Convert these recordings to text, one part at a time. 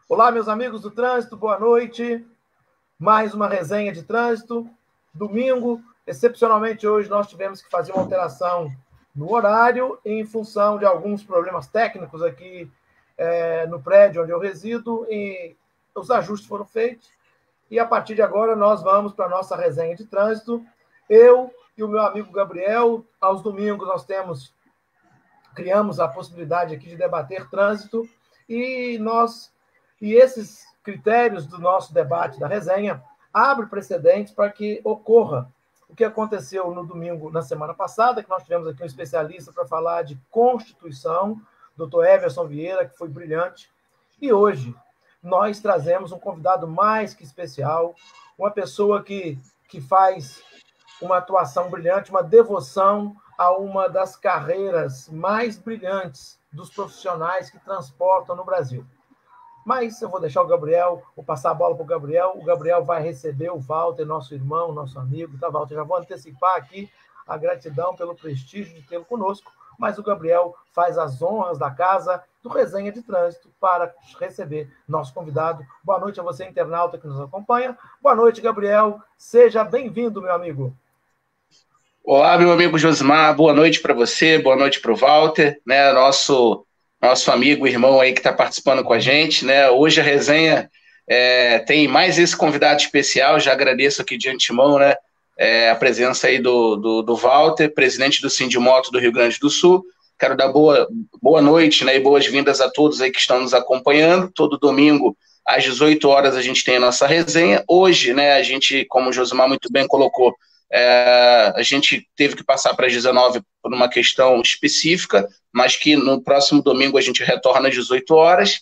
Olá, meus amigos do trânsito, boa noite. Mais uma resenha de trânsito. Domingo, excepcionalmente hoje, nós tivemos que fazer uma alteração no horário em função de alguns problemas técnicos aqui no prédio onde eu resido, e os ajustes foram feitos. E a partir de agora nós vamos para a nossa resenha de trânsito. Eu e o meu amigo Gabriel, aos domingos nós criamos a possibilidade aqui de debater trânsito, e esses critérios do nosso debate da resenha abrem precedentes para que ocorra o que aconteceu no domingo, na semana passada, que nós tivemos aqui um especialista para falar de Constituição, Dr. Everson Vieira, que foi brilhante, e hoje nós trazemos um convidado mais que especial, uma pessoa que faz uma atuação brilhante, uma devoção a uma das carreiras mais brilhantes dos profissionais que transportam no Brasil. Mas eu vou deixar o Gabriel, vou passar a bola para o Gabriel vai receber o Walter, nosso irmão, nosso amigo, tá, Walter? Já vou antecipar aqui a gratidão pelo prestígio de tê-lo conosco, mas o Gabriel faz as honras da casa do Resenha de Trânsito para receber nosso convidado. Boa noite a você, internauta, que nos acompanha. Boa noite, Gabriel. Seja bem-vindo, meu amigo. Olá, meu amigo Josimar, boa noite para você, boa noite para o Walter, né, nosso amigo, irmão aí que está participando com a gente, né, hoje a resenha tem mais esse convidado especial, já agradeço aqui de antemão, né, a presença aí do Walter, presidente do Sindimoto do Rio Grande do Sul. Quero dar boa noite, né, e boas-vindas a todos aí que estão nos acompanhando. Todo domingo às 18 horas a gente tem a nossa resenha. Hoje, né, a gente, como o Josimar muito bem colocou, a gente teve que passar para as 19 por uma questão específica, mas que no próximo domingo a gente retorna às 18 horas.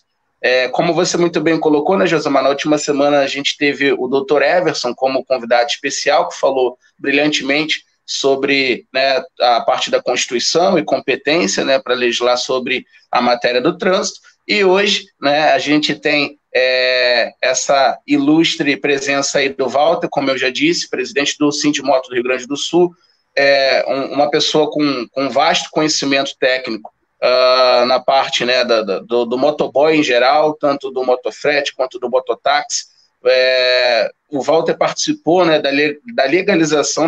Como você muito bem colocou, né, Josimar, na última semana a gente teve o Dr. Everson como convidado especial, que falou brilhantemente sobre, né, a parte da Constituição e competência, né, para legislar sobre a matéria do trânsito. E hoje, né, a gente tem essa ilustre presença aí do Walter, como eu já disse, presidente do Sindimoto do Rio Grande do Sul, uma pessoa com vasto conhecimento técnico na parte, né, do motoboy em geral, tanto do motofrete quanto do mototáxi. O Walter participou, né, da legalização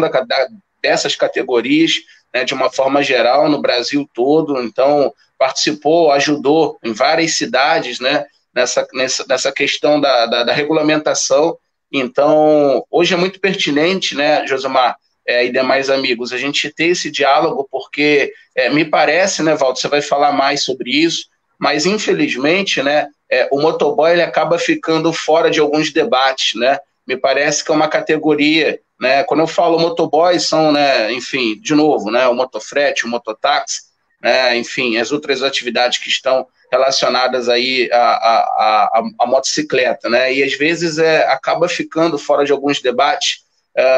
dessas categorias, né, de uma forma geral no Brasil todo, então participou, ajudou em várias cidades, né, nessa questão da regulamentação. Então, hoje é muito pertinente, né, Josimar, e demais amigos, a gente ter esse diálogo, porque me parece, né, Walter, você vai falar mais sobre isso, mas infelizmente, né, o motoboy ele acaba ficando fora de alguns debates, né? Me parece que é uma categoria, né? Quando eu falo motoboy, são, né, enfim, de novo, né, o motofrete, o mototáxi, né, enfim, as outras atividades que estão relacionadas aí à motocicleta, né? E às vezes acaba ficando fora de alguns debates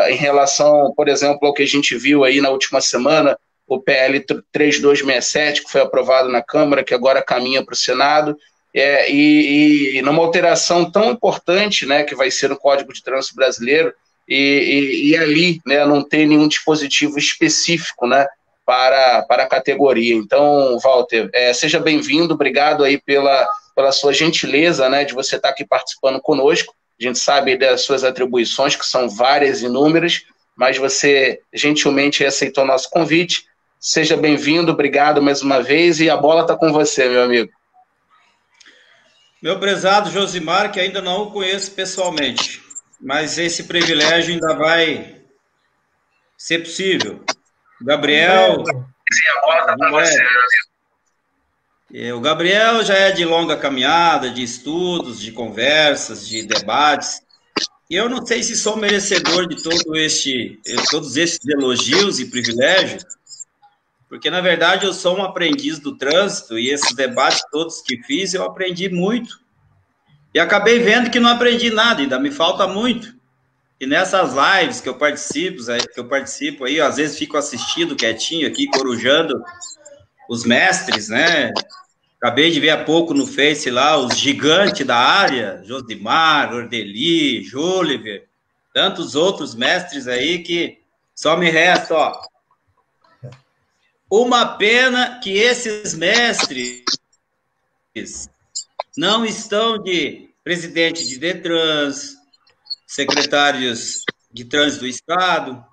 em relação, por exemplo, ao que a gente viu aí na última semana, o PL 3267, que foi aprovado na Câmara, que agora caminha para o Senado, e numa alteração tão importante, né, que vai ser no Código de Trânsito Brasileiro, e ali, né, não tem nenhum dispositivo específico, né, para a categoria. Então, Walter, seja bem-vindo, obrigado aí pela sua gentileza, né, de você estar aqui participando conosco. A gente sabe das suas atribuições, que são várias e inúmeras, mas você gentilmente aceitou o nosso convite. Seja bem-vindo, obrigado mais uma vez, e a bola está com você, meu amigo. Meu prezado Josimar, que ainda não o conheço pessoalmente, mas esse privilégio ainda vai ser possível. Gabriel, o Gabriel já é de longa caminhada, de estudos, de conversas, de debates, e eu não sei se sou merecedor de todos esses elogios e privilégios, porque, na verdade, eu sou um aprendiz do trânsito, e esses debates todos que fiz, eu aprendi muito. E acabei vendo que não aprendi nada, ainda me falta muito. E nessas lives que eu participo aí, às vezes fico assistindo quietinho aqui, corujando os mestres, né? Acabei de ver há pouco no Face lá, os gigantes da área, Josimar, Ordeli, Júliver, tantos outros mestres aí que só me resta, ó. Uma pena que esses mestres não estão de presidente de DETRANS, secretários de trânsito do Estado,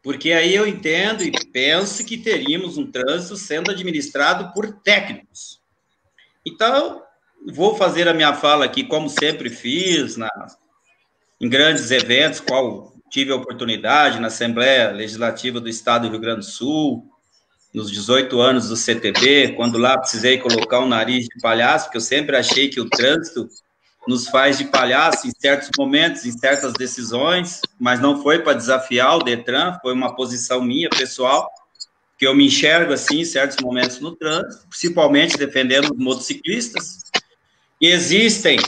porque aí eu entendo e penso que teríamos um trânsito sendo administrado por técnicos. Então, vou fazer a minha fala aqui, como sempre fiz, em grandes eventos, qual tive a oportunidade na Assembleia Legislativa do Estado do Rio Grande do Sul, nos 18 anos do CTB, quando lá precisei colocar um nariz de palhaço, porque eu sempre achei que o trânsito nos faz de palhaço em certos momentos, em certas decisões, mas não foi para desafiar o DETRAN, foi uma posição minha, pessoal, que eu me enxergo assim em certos momentos no trânsito, principalmente defendendo os motociclistas, que existem,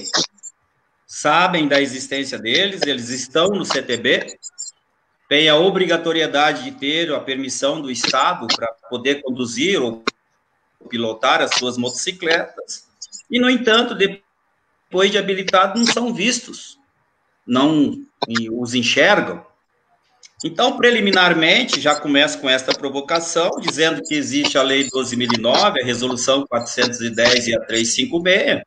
sabem da existência deles, eles estão no CTB, tem a obrigatoriedade de ter a permissão do Estado para poder conduzir ou pilotar as suas motocicletas, e, no entanto, depois de habilitados, não são vistos, não os enxergam. Então, preliminarmente, já começo com esta provocação, dizendo que existe a Lei 12.009, a Resolução 410 e a 356,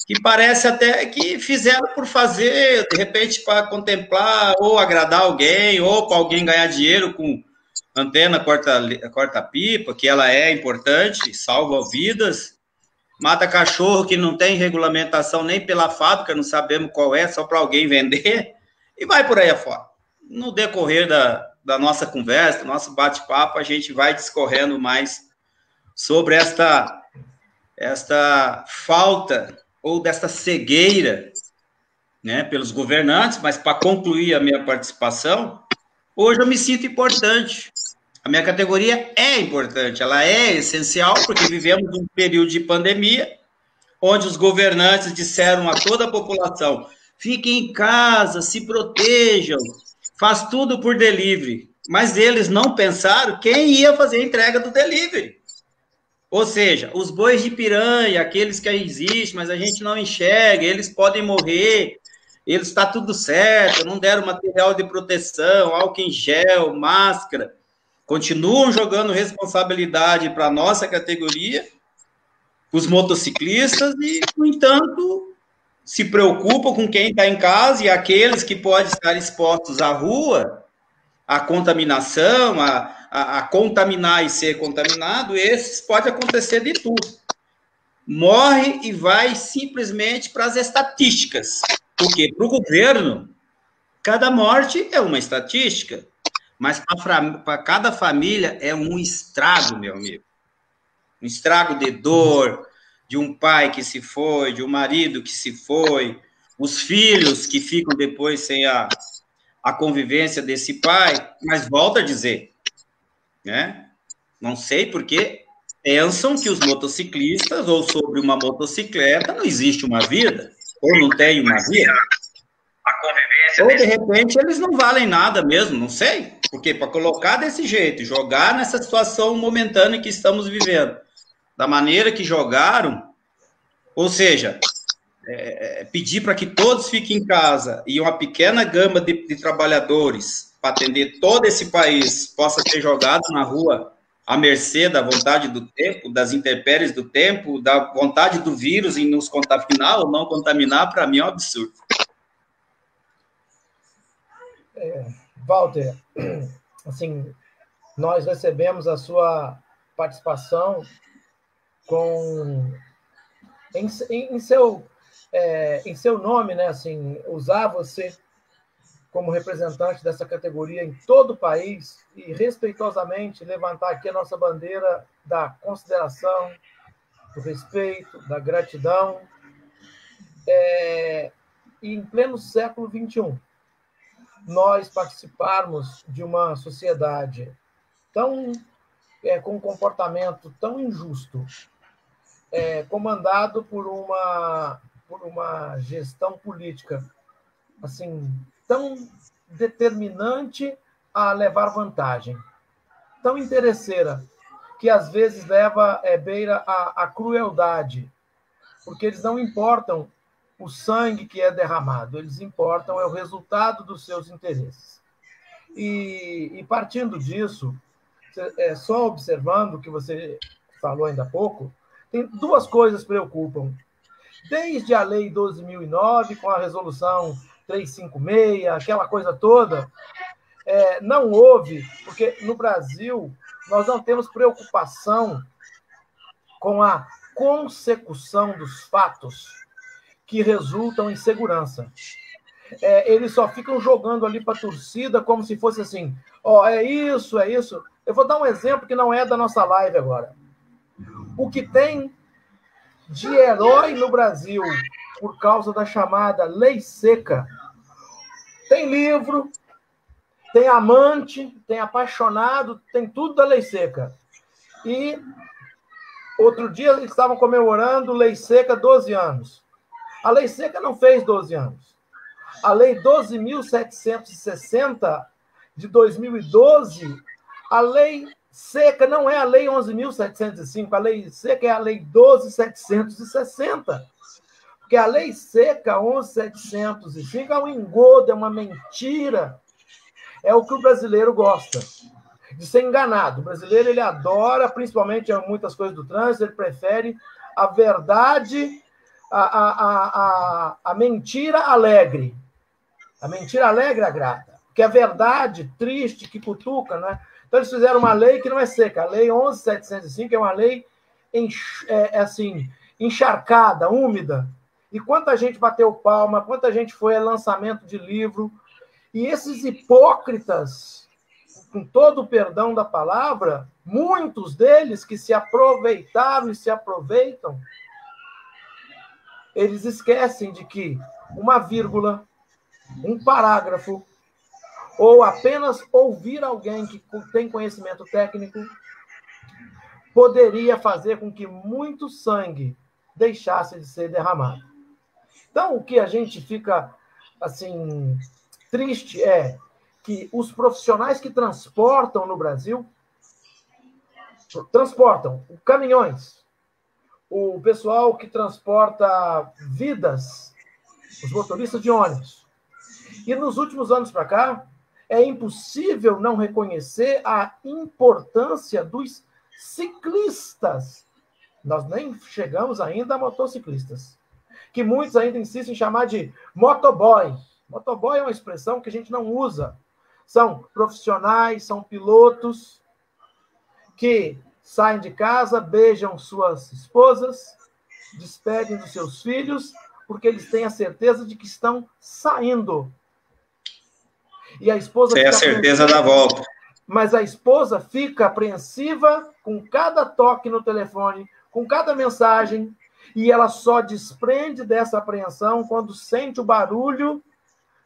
que parece até que fizeram por fazer, de repente, para contemplar ou agradar alguém, ou para alguém ganhar dinheiro com antena corta-pipa, que ela é importante, salva vidas, mata cachorro que não tem regulamentação nem pela fábrica, não sabemos qual é, só para alguém vender, e vai por aí afora. No decorrer da nossa conversa, do nosso bate-papo, a gente vai discorrendo mais sobre esta falta ou desta cegueira, né, pelos governantes, mas para concluir a minha participação, hoje eu me sinto importante. A minha categoria é importante, ela é essencial, porque vivemos um período de pandemia, onde os governantes disseram a toda a população, fiquem em casa, se protejam, faz tudo por delivery, mas eles não pensaram quem ia fazer a entrega do delivery. Ou seja, os bois de piranha, aqueles que existem, mas a gente não enxerga, eles podem morrer, eles está tudo certo, não deram material de proteção, álcool em gel, máscara, continuam jogando responsabilidade para a nossa categoria, os motociclistas, e, no entanto, se preocupam com quem está em casa e aqueles que podem estar expostos à rua, à contaminação, a contaminar e ser contaminado, esses pode acontecer de tudo. Morre e vai simplesmente para as estatísticas. Porque para o governo, cada morte é uma estatística, mas para cada família é um estrago, meu amigo. Um estrago de dor, de um pai que se foi, de um marido que se foi, os filhos que ficam depois sem a convivência desse pai, mas volto a dizer, né? Não sei porque pensam que os motociclistas, ou sobre uma motocicleta, não existe uma vida, ou não tem uma vida. Ou, de repente, eles não valem nada mesmo, não sei. Porque para colocar desse jeito, jogar nessa situação momentânea que estamos vivendo, da maneira que jogaram, ou seja, pedir para que todos fiquem em casa e uma pequena gama de trabalhadores para atender todo esse país possa ser jogado na rua à mercê da vontade do tempo, das intempéries do tempo, da vontade do vírus em nos contaminar ou não contaminar, para mim é um absurdo. Walter, assim, nós recebemos a sua participação em seu nome, né? Assim, usar você como representante dessa categoria em todo o país e respeitosamente levantar aqui a nossa bandeira da consideração, do respeito, da gratidão, e em pleno século XXI, nós participarmos de uma sociedade com um comportamento tão injusto, comandado por uma gestão política assim tão determinante a levar vantagem, tão interesseira, que às vezes beira a crueldade, porque eles não importam o sangue que é derramado, eles importam o resultado dos seus interesses. E partindo disso, só observando o que você falou ainda há pouco, tem duas coisas que preocupam. desde a Lei 12.009, com a Resolução 356, aquela coisa toda, não houve, porque no Brasil nós não temos preocupação com a consecução dos fatos que resultam em segurança. Eles só ficam jogando ali para a torcida como se fosse assim, é isso, é isso. Eu vou dar um exemplo que não é da nossa live agora. O que tem de herói no Brasil por causa da chamada lei seca, tem livro, tem amante, tem apaixonado, tem tudo da lei seca. E outro dia eles estavam comemorando lei seca 12 anos. A lei seca não fez 12 anos. A lei 12.760 de 2012, a lei seca não é a lei 11.705, a lei seca é a lei 12.760. Porque a lei seca 11.705 é um engodo, é uma mentira. É o que o brasileiro gosta, de ser enganado. O brasileiro, ele adora, principalmente em muitas coisas do trânsito, ele prefere a verdade, a mentira alegre. A mentira alegre agrada. Porque a verdade triste, que cutuca, né? Então, eles fizeram uma lei que não é seca. A lei 11.705 é uma lei assim, encharcada, úmida. E quanta gente bateu palma, quanta gente foi a lançamento de livro. E esses hipócritas, com todo o perdão da palavra, muitos deles que se aproveitaram e se aproveitam, eles esquecem de que uma vírgula, um parágrafo, ou apenas ouvir alguém que tem conhecimento técnico, poderia fazer com que muito sangue deixasse de ser derramado. Então, o que a gente fica, assim, triste é que os profissionais que transportam no Brasil, transportam caminhões, o pessoal que transporta vidas, os motoristas de ônibus. E nos últimos anos para cá, é impossível não reconhecer a importância dos ciclistas. Nós nem chegamos ainda a motociclistas, que muitos ainda insistem em chamar de motoboy. Motoboy é uma expressão que a gente não usa. São profissionais, são pilotos que saem de casa, beijam suas esposas, despedem dos seus filhos, porque eles têm a certeza de que estão saindo. E a esposa tem a certeza da volta. Mas a esposa fica apreensiva com cada toque no telefone, com cada mensagem, e ela só desprende dessa apreensão quando sente o barulho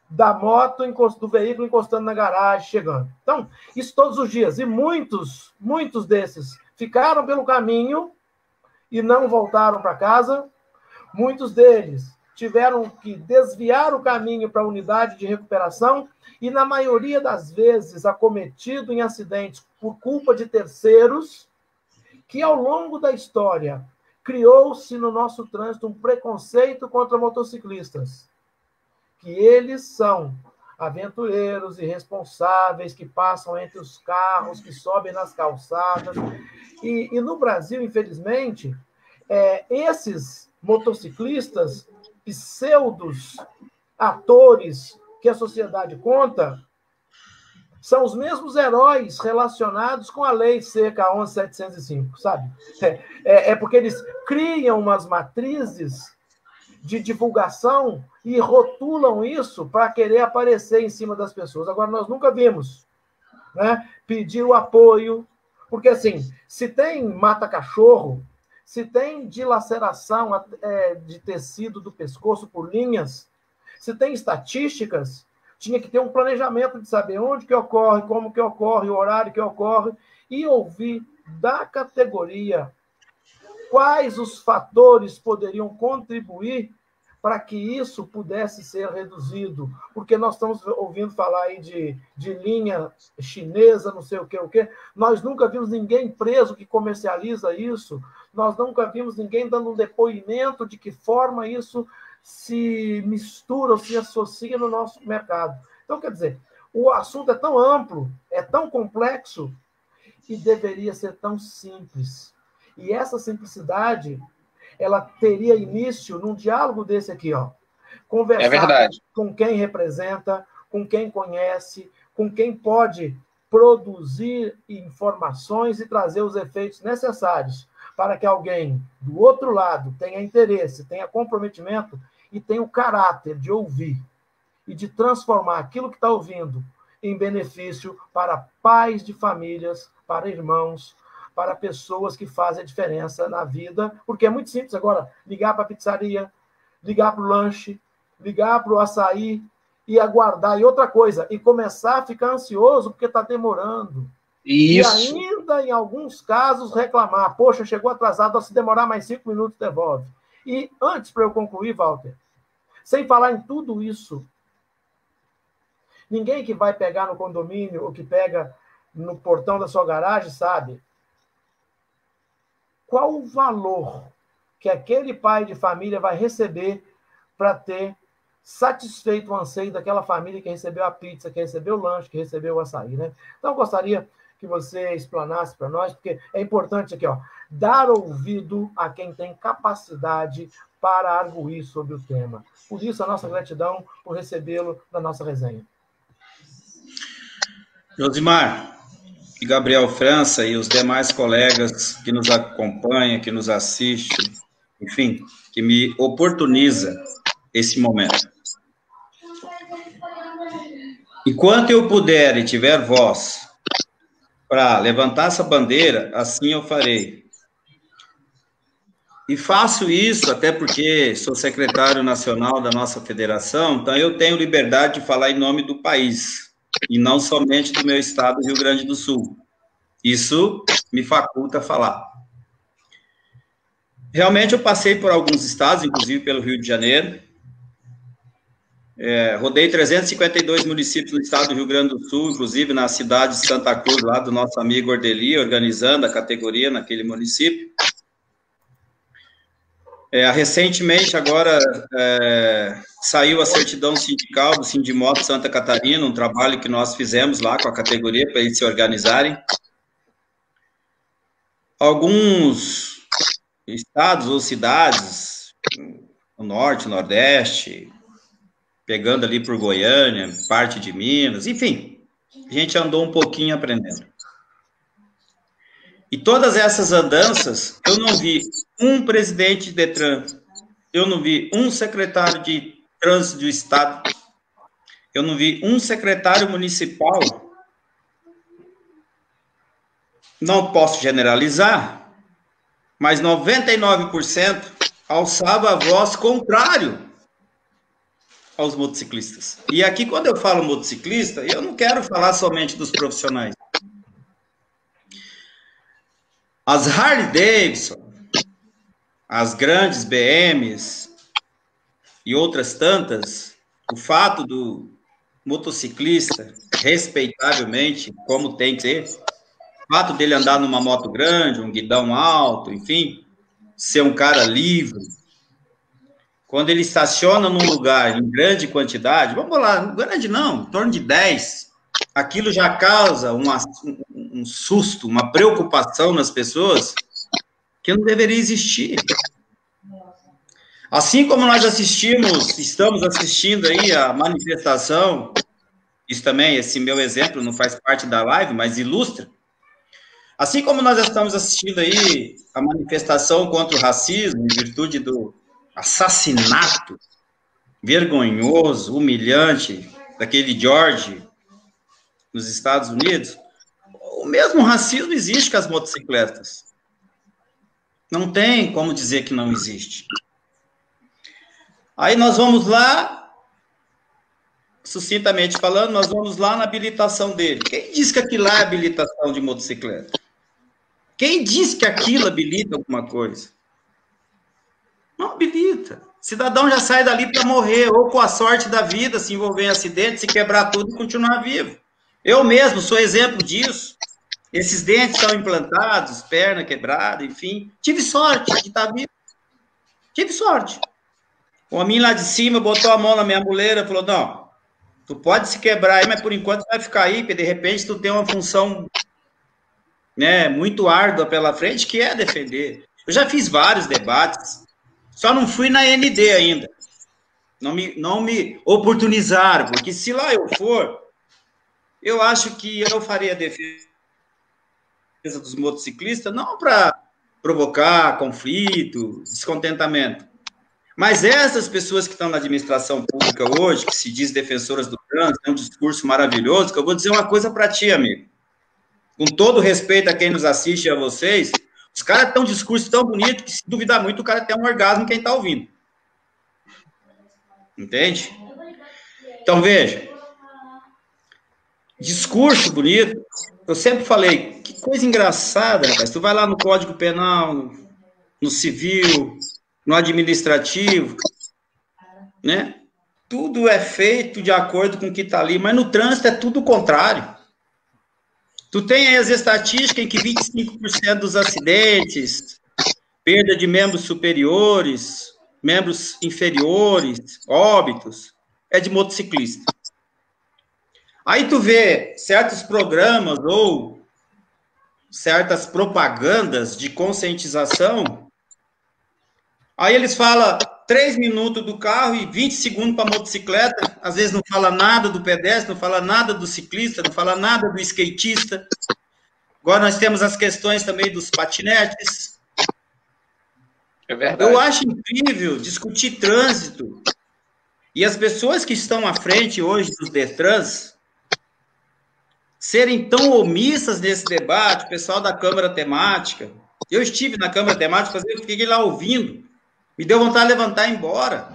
da moto, do veículo encostando na garagem, chegando. Então, isso todos os dias. E muitos desses ficaram pelo caminho e não voltaram para casa. Muitos deles tiveram que desviar o caminho para a unidade de recuperação e, na maioria das vezes, acometido em acidentes por culpa de terceiros, que, ao longo da história, criou-se no nosso trânsito um preconceito contra motociclistas, que eles são aventureiros, irresponsáveis, que passam entre os carros, que sobem nas calçadas. E no Brasil, infelizmente, esses motociclistas, pseudos atores que a sociedade conta, são os mesmos heróis relacionados com a lei seca 11.705, sabe? Porque eles criam umas matrizes de divulgação e rotulam isso para querer aparecer em cima das pessoas. Agora, nós nunca vimos, né, pedir o apoio, porque, assim, se tem mata-cachorro, se tem dilaceração de tecido do pescoço por linhas, se tem estatísticas, tinha que ter um planejamento de saber onde que ocorre, como que ocorre, o horário que ocorre, e ouvir da categoria quais os fatores poderiam contribuir para que isso pudesse ser reduzido. Porque nós estamos ouvindo falar aí de linha chinesa, não sei o quê. Nós nunca vimos ninguém preso que comercializa isso. Nós nunca vimos ninguém dando um depoimento de que forma isso se mistura ou se associa no nosso mercado. Então, quer dizer, o assunto é tão amplo, é tão complexo, e deveria ser tão simples. E essa simplicidade, ela teria início num diálogo desse aqui, ó. Conversar com quem representa, com quem conhece, com quem pode produzir informações e trazer os efeitos necessários para que alguém do outro lado tenha interesse, tenha comprometimento e tenha o caráter de ouvir e de transformar aquilo que está ouvindo em benefício para pais de famílias, para irmãos, para pessoas que fazem a diferença na vida, porque é muito simples agora ligar para a pizzaria, ligar para o lanche, ligar para o açaí e aguardar. E outra coisa, e começar a ficar ansioso porque está demorando. Isso. E ainda, em alguns casos, reclamar. Poxa, chegou atrasado, se demorar mais 5 minutos, devolve. E antes, para eu concluir, Walter, sem falar em tudo isso, ninguém que vai pegar no condomínio ou que pega no portão da sua garagem sabe qual o valor que aquele pai de família vai receber para ter satisfeito o anseio daquela família que recebeu a pizza, que recebeu o lanche, que recebeu o açaí, né? Então, eu gostaria que você explanasse para nós, porque é importante aqui, ó, dar ouvido a quem tem capacidade para arguir sobre o tema. Por isso, a nossa gratidão por recebê-lo na nossa resenha. Josimar e Gabriel França e os demais colegas que nos acompanham, que nos assistem, enfim, que me oportuniza esse momento. Enquanto eu puder e tiver voz para levantar essa bandeira, assim eu farei. E faço isso até porque sou secretário nacional da nossa federação, então eu tenho liberdade de falar em nome do país, e não somente do meu estado, Rio Grande do Sul. Isso me faculta falar. Realmente eu passei por alguns estados, inclusive pelo Rio de Janeiro, rodei 352 municípios no estado do Rio Grande do Sul, inclusive na cidade de Santa Cruz, lá do nosso amigo Ordeli, organizando a categoria naquele município. Recentemente, agora, saiu a certidão sindical do Sindimoto Santa Catarina, um trabalho que nós fizemos lá com a categoria para eles se organizarem. Alguns estados ou cidades, no norte, nordeste, pegando ali por Goiânia, parte de Minas, enfim, a gente andou um pouquinho aprendendo. E todas essas andanças, eu não vi um presidente de Detran, eu não vi um secretário de trânsito do estado, eu não vi um secretário municipal, não posso generalizar, mas 99% alçava a voz contrário aos motociclistas. E aqui, quando eu falo motociclista, eu não quero falar somente dos profissionais. As Harley Davidson, as grandes BMs e outras tantas, o fato do motociclista, respeitavelmente, como tem que ser, o fato dele andar numa moto grande, um guidão alto, enfim, ser um cara livre, quando ele estaciona num lugar em grande quantidade, vamos lá, grande não, em torno de 10, aquilo já causa um susto, uma preocupação nas pessoas que não deveria existir. Assim como nós estamos assistindo aí a manifestação, isso também, esse meu exemplo não faz parte da live, mas ilustra. Assim como nós estamos assistindo aí a manifestação contra o racismo, em virtude do assassinato vergonhoso, humilhante, daquele George nos Estados Unidos, o mesmo racismo existe com as motocicletas. Não tem como dizer que não existe. Aí nós vamos lá, sucintamente falando, nós vamos lá na habilitação dele. Quem diz que aquilo lá é habilitação de motocicleta? Quem diz que aquilo habilita alguma coisa? Não habilita. O cidadão já sai dali para morrer, ou com a sorte da vida, se envolver em acidente, se quebrar tudo e continuar vivo. Eu mesmo sou exemplo disso. Esses dentes estão implantados, perna quebrada, enfim. Tive sorte de estar vivo. Tive sorte. O homem lá de cima botou a mão na minha muleira e falou, não, tu pode se quebrar aí, mas por enquanto vai ficar aí, porque de repente tu tem uma função, né, muito árdua pela frente, que é defender. Eu já fiz vários debates Só não fui na ND ainda. Não me oportunizaram, porque se lá eu for, eu acho que eu faria a defesa dos motociclistas, não para provocar conflito, descontentamento. Mas essas pessoas que estão na administração pública hoje, que se diz defensoras do trânsito, tem um discurso maravilhoso, que eu vou dizer uma coisa para ti, amigo. Com todo respeito a quem nos assiste e a vocês, os caras têm um discurso tão bonito que, se duvidar muito, o cara tem um orgasmo quem está ouvindo. Entende? Então, veja. Discurso bonito. Eu sempre falei, que coisa engraçada, rapaz. Tu vai lá no Código Penal, no Civil, no Administrativo, né? Tudo é feito de acordo com o que está ali, mas no trânsito é tudo o contrário. Tu tem aí as estatísticas em que 25% dos acidentes, perda de membros superiores, membros inferiores, óbitos, é de motociclista. Aí tu vê certos programas ou certas propagandas de conscientização, aí eles falam 3 minutos do carro e 20 segundos para a motocicleta, às vezes não fala nada do pedestre, não fala nada do ciclista, não fala nada do skatista. Agora nós temos as questões também dos patinetes. É verdade. Eu acho incrível discutir trânsito e as pessoas que estão à frente hoje dos Detrans serem tão omissas nesse debate, o pessoal da Câmara Temática. Eu estive na Câmara Temática, eu fiquei lá ouvindo, me deu vontade de levantar e ir embora.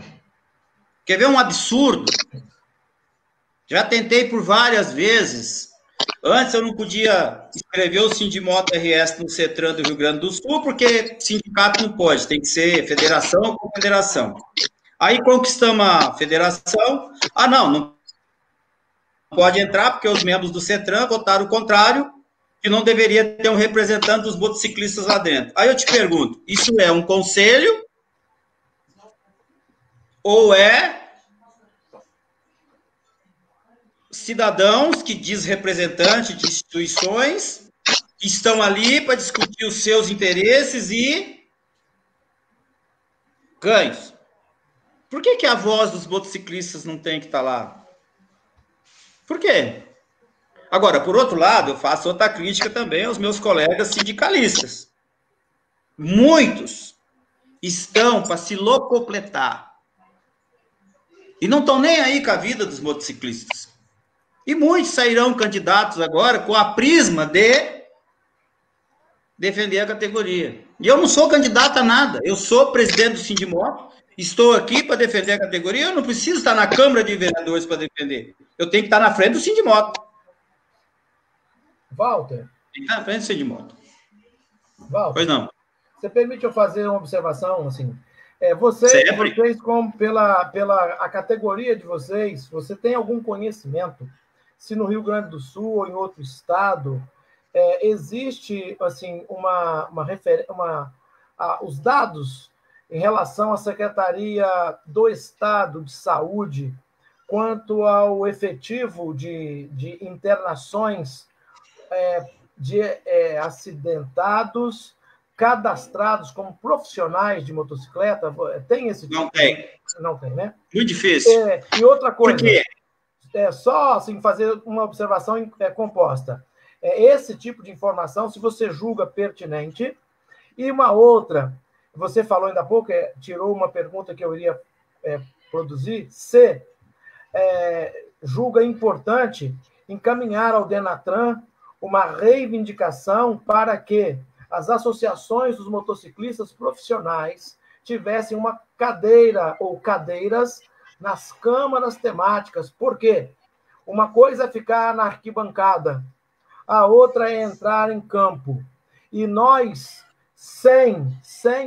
Quer ver um absurdo? Já tentei por várias vezes. Antes eu não podia escrever o Sindimoto RS no CETRAN do Rio Grande do Sul, porque sindicato não pode, tem que ser federação ou confederação. Aí conquistamos a federação. Ah, não pode entrar, porque os membros do CETRAN votaram o contrário, que não deveria ter um representante dos motociclistas lá dentro. Aí eu te pergunto, isso é um conselho ou é cidadãos que diz representante de instituições que estão ali para discutir os seus interesses e ganhos? Por que a voz dos motociclistas não tem que estar lá? Por quê? Agora, por outro lado, eu faço outra crítica também aos meus colegas sindicalistas. Muitos estão para se locupletar e não estão nem aí com a vida dos motociclistas. E muitos sairão candidatos agora com a prisma de defender a categoria. E eu não sou candidato a nada. Eu sou presidente do Sindimoto, estou aqui para defender a categoria, eu não preciso estar na Câmara de Vereadores para defender. Eu tenho que estar na frente do Sindimoto. Walter. Tem que estar na frente do Sindimoto. Walter. Pois não. Você permite eu fazer uma observação, assim? Vocês como pela a categoria de vocês, você tem algum conhecimento se no Rio Grande do Sul ou em outro estado existe assim os dados em relação à Secretaria do Estado de Saúde quanto ao efetivo de internações de acidentados cadastrados como profissionais de motocicleta? Tem esse tipo? Não tem. Não tem, né? Muito difícil. E outra coisa... Por quê? Só assim, fazer uma observação composta. Esse tipo de informação, se você julga pertinente, e uma outra, você falou ainda há pouco, tirou uma pergunta que eu iria produzir, se julga importante encaminhar ao Denatran uma reivindicação para que as associações dos motociclistas profissionais tivessem uma cadeira ou cadeiras nas câmaras temáticas. Por quê? Uma coisa é ficar na arquibancada, a outra é entrar em campo. E nós, sem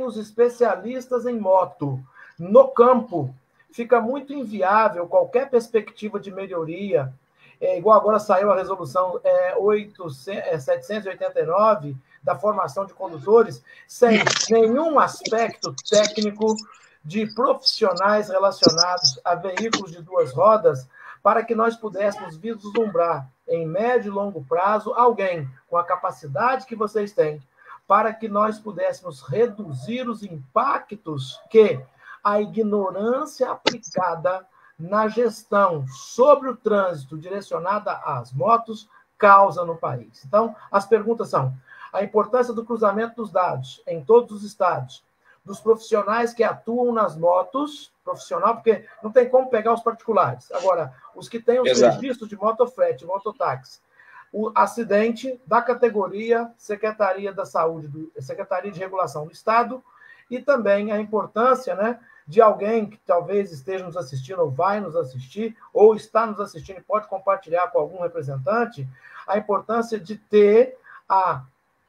os especialistas em moto, no campo, fica muito inviável qualquer perspectiva de melhoria. Igual agora saiu a resolução 789 da formação de condutores, sem nenhum aspecto técnico de profissionais relacionados a veículos de 2 rodas, para que nós pudéssemos vislumbrar, em médio e longo prazo, alguém com a capacidade que vocês têm para que nós pudéssemos reduzir os impactos que a ignorância aplicada na gestão sobre o trânsito direcionada às motos causa no país. Então, as perguntas são: a importância do cruzamento dos dados em todos os estados, dos profissionais que atuam nas motos, profissional, porque não tem como pegar os particulares. Agora, os que têm os registros de motofrete, mototáxi, o acidente da categoria Secretaria da Saúde, Secretaria de Regulação do Estado, e também a importância, né, de alguém que talvez esteja nos assistindo, ou vai nos assistir, ou está nos assistindo e pode compartilhar com algum representante, a importância de ter a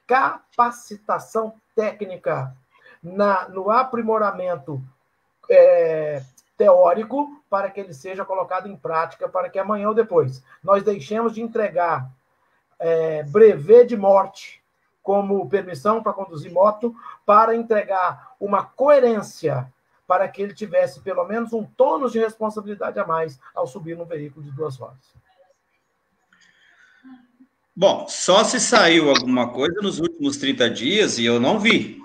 capacitação técnica no aprimoramento teórico para que ele seja colocado em prática, para que amanhã ou depois nós deixemos de entregar brevet de morte como permissão para conduzir moto, para entregar uma coerência para que ele tivesse pelo menos um tônus de responsabilidade a mais ao subir num veículo de 2 rodas. Bom, só se saiu alguma coisa nos últimos 30 dias e eu não vi,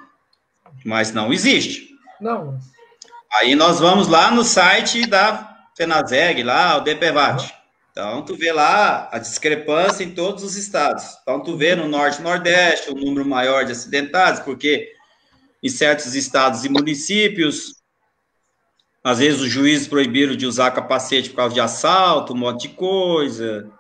mas não existe. Não. Aí nós vamos lá no site da FENASEG, lá, o DPVAT. Então, tu vê lá a discrepância em todos os estados. Então, tu vê no Norte e Nordeste um número maior de acidentados, porque em certos estados e municípios, às vezes os juízes proibiram de usar capacete por causa de assalto, um monte de coisa.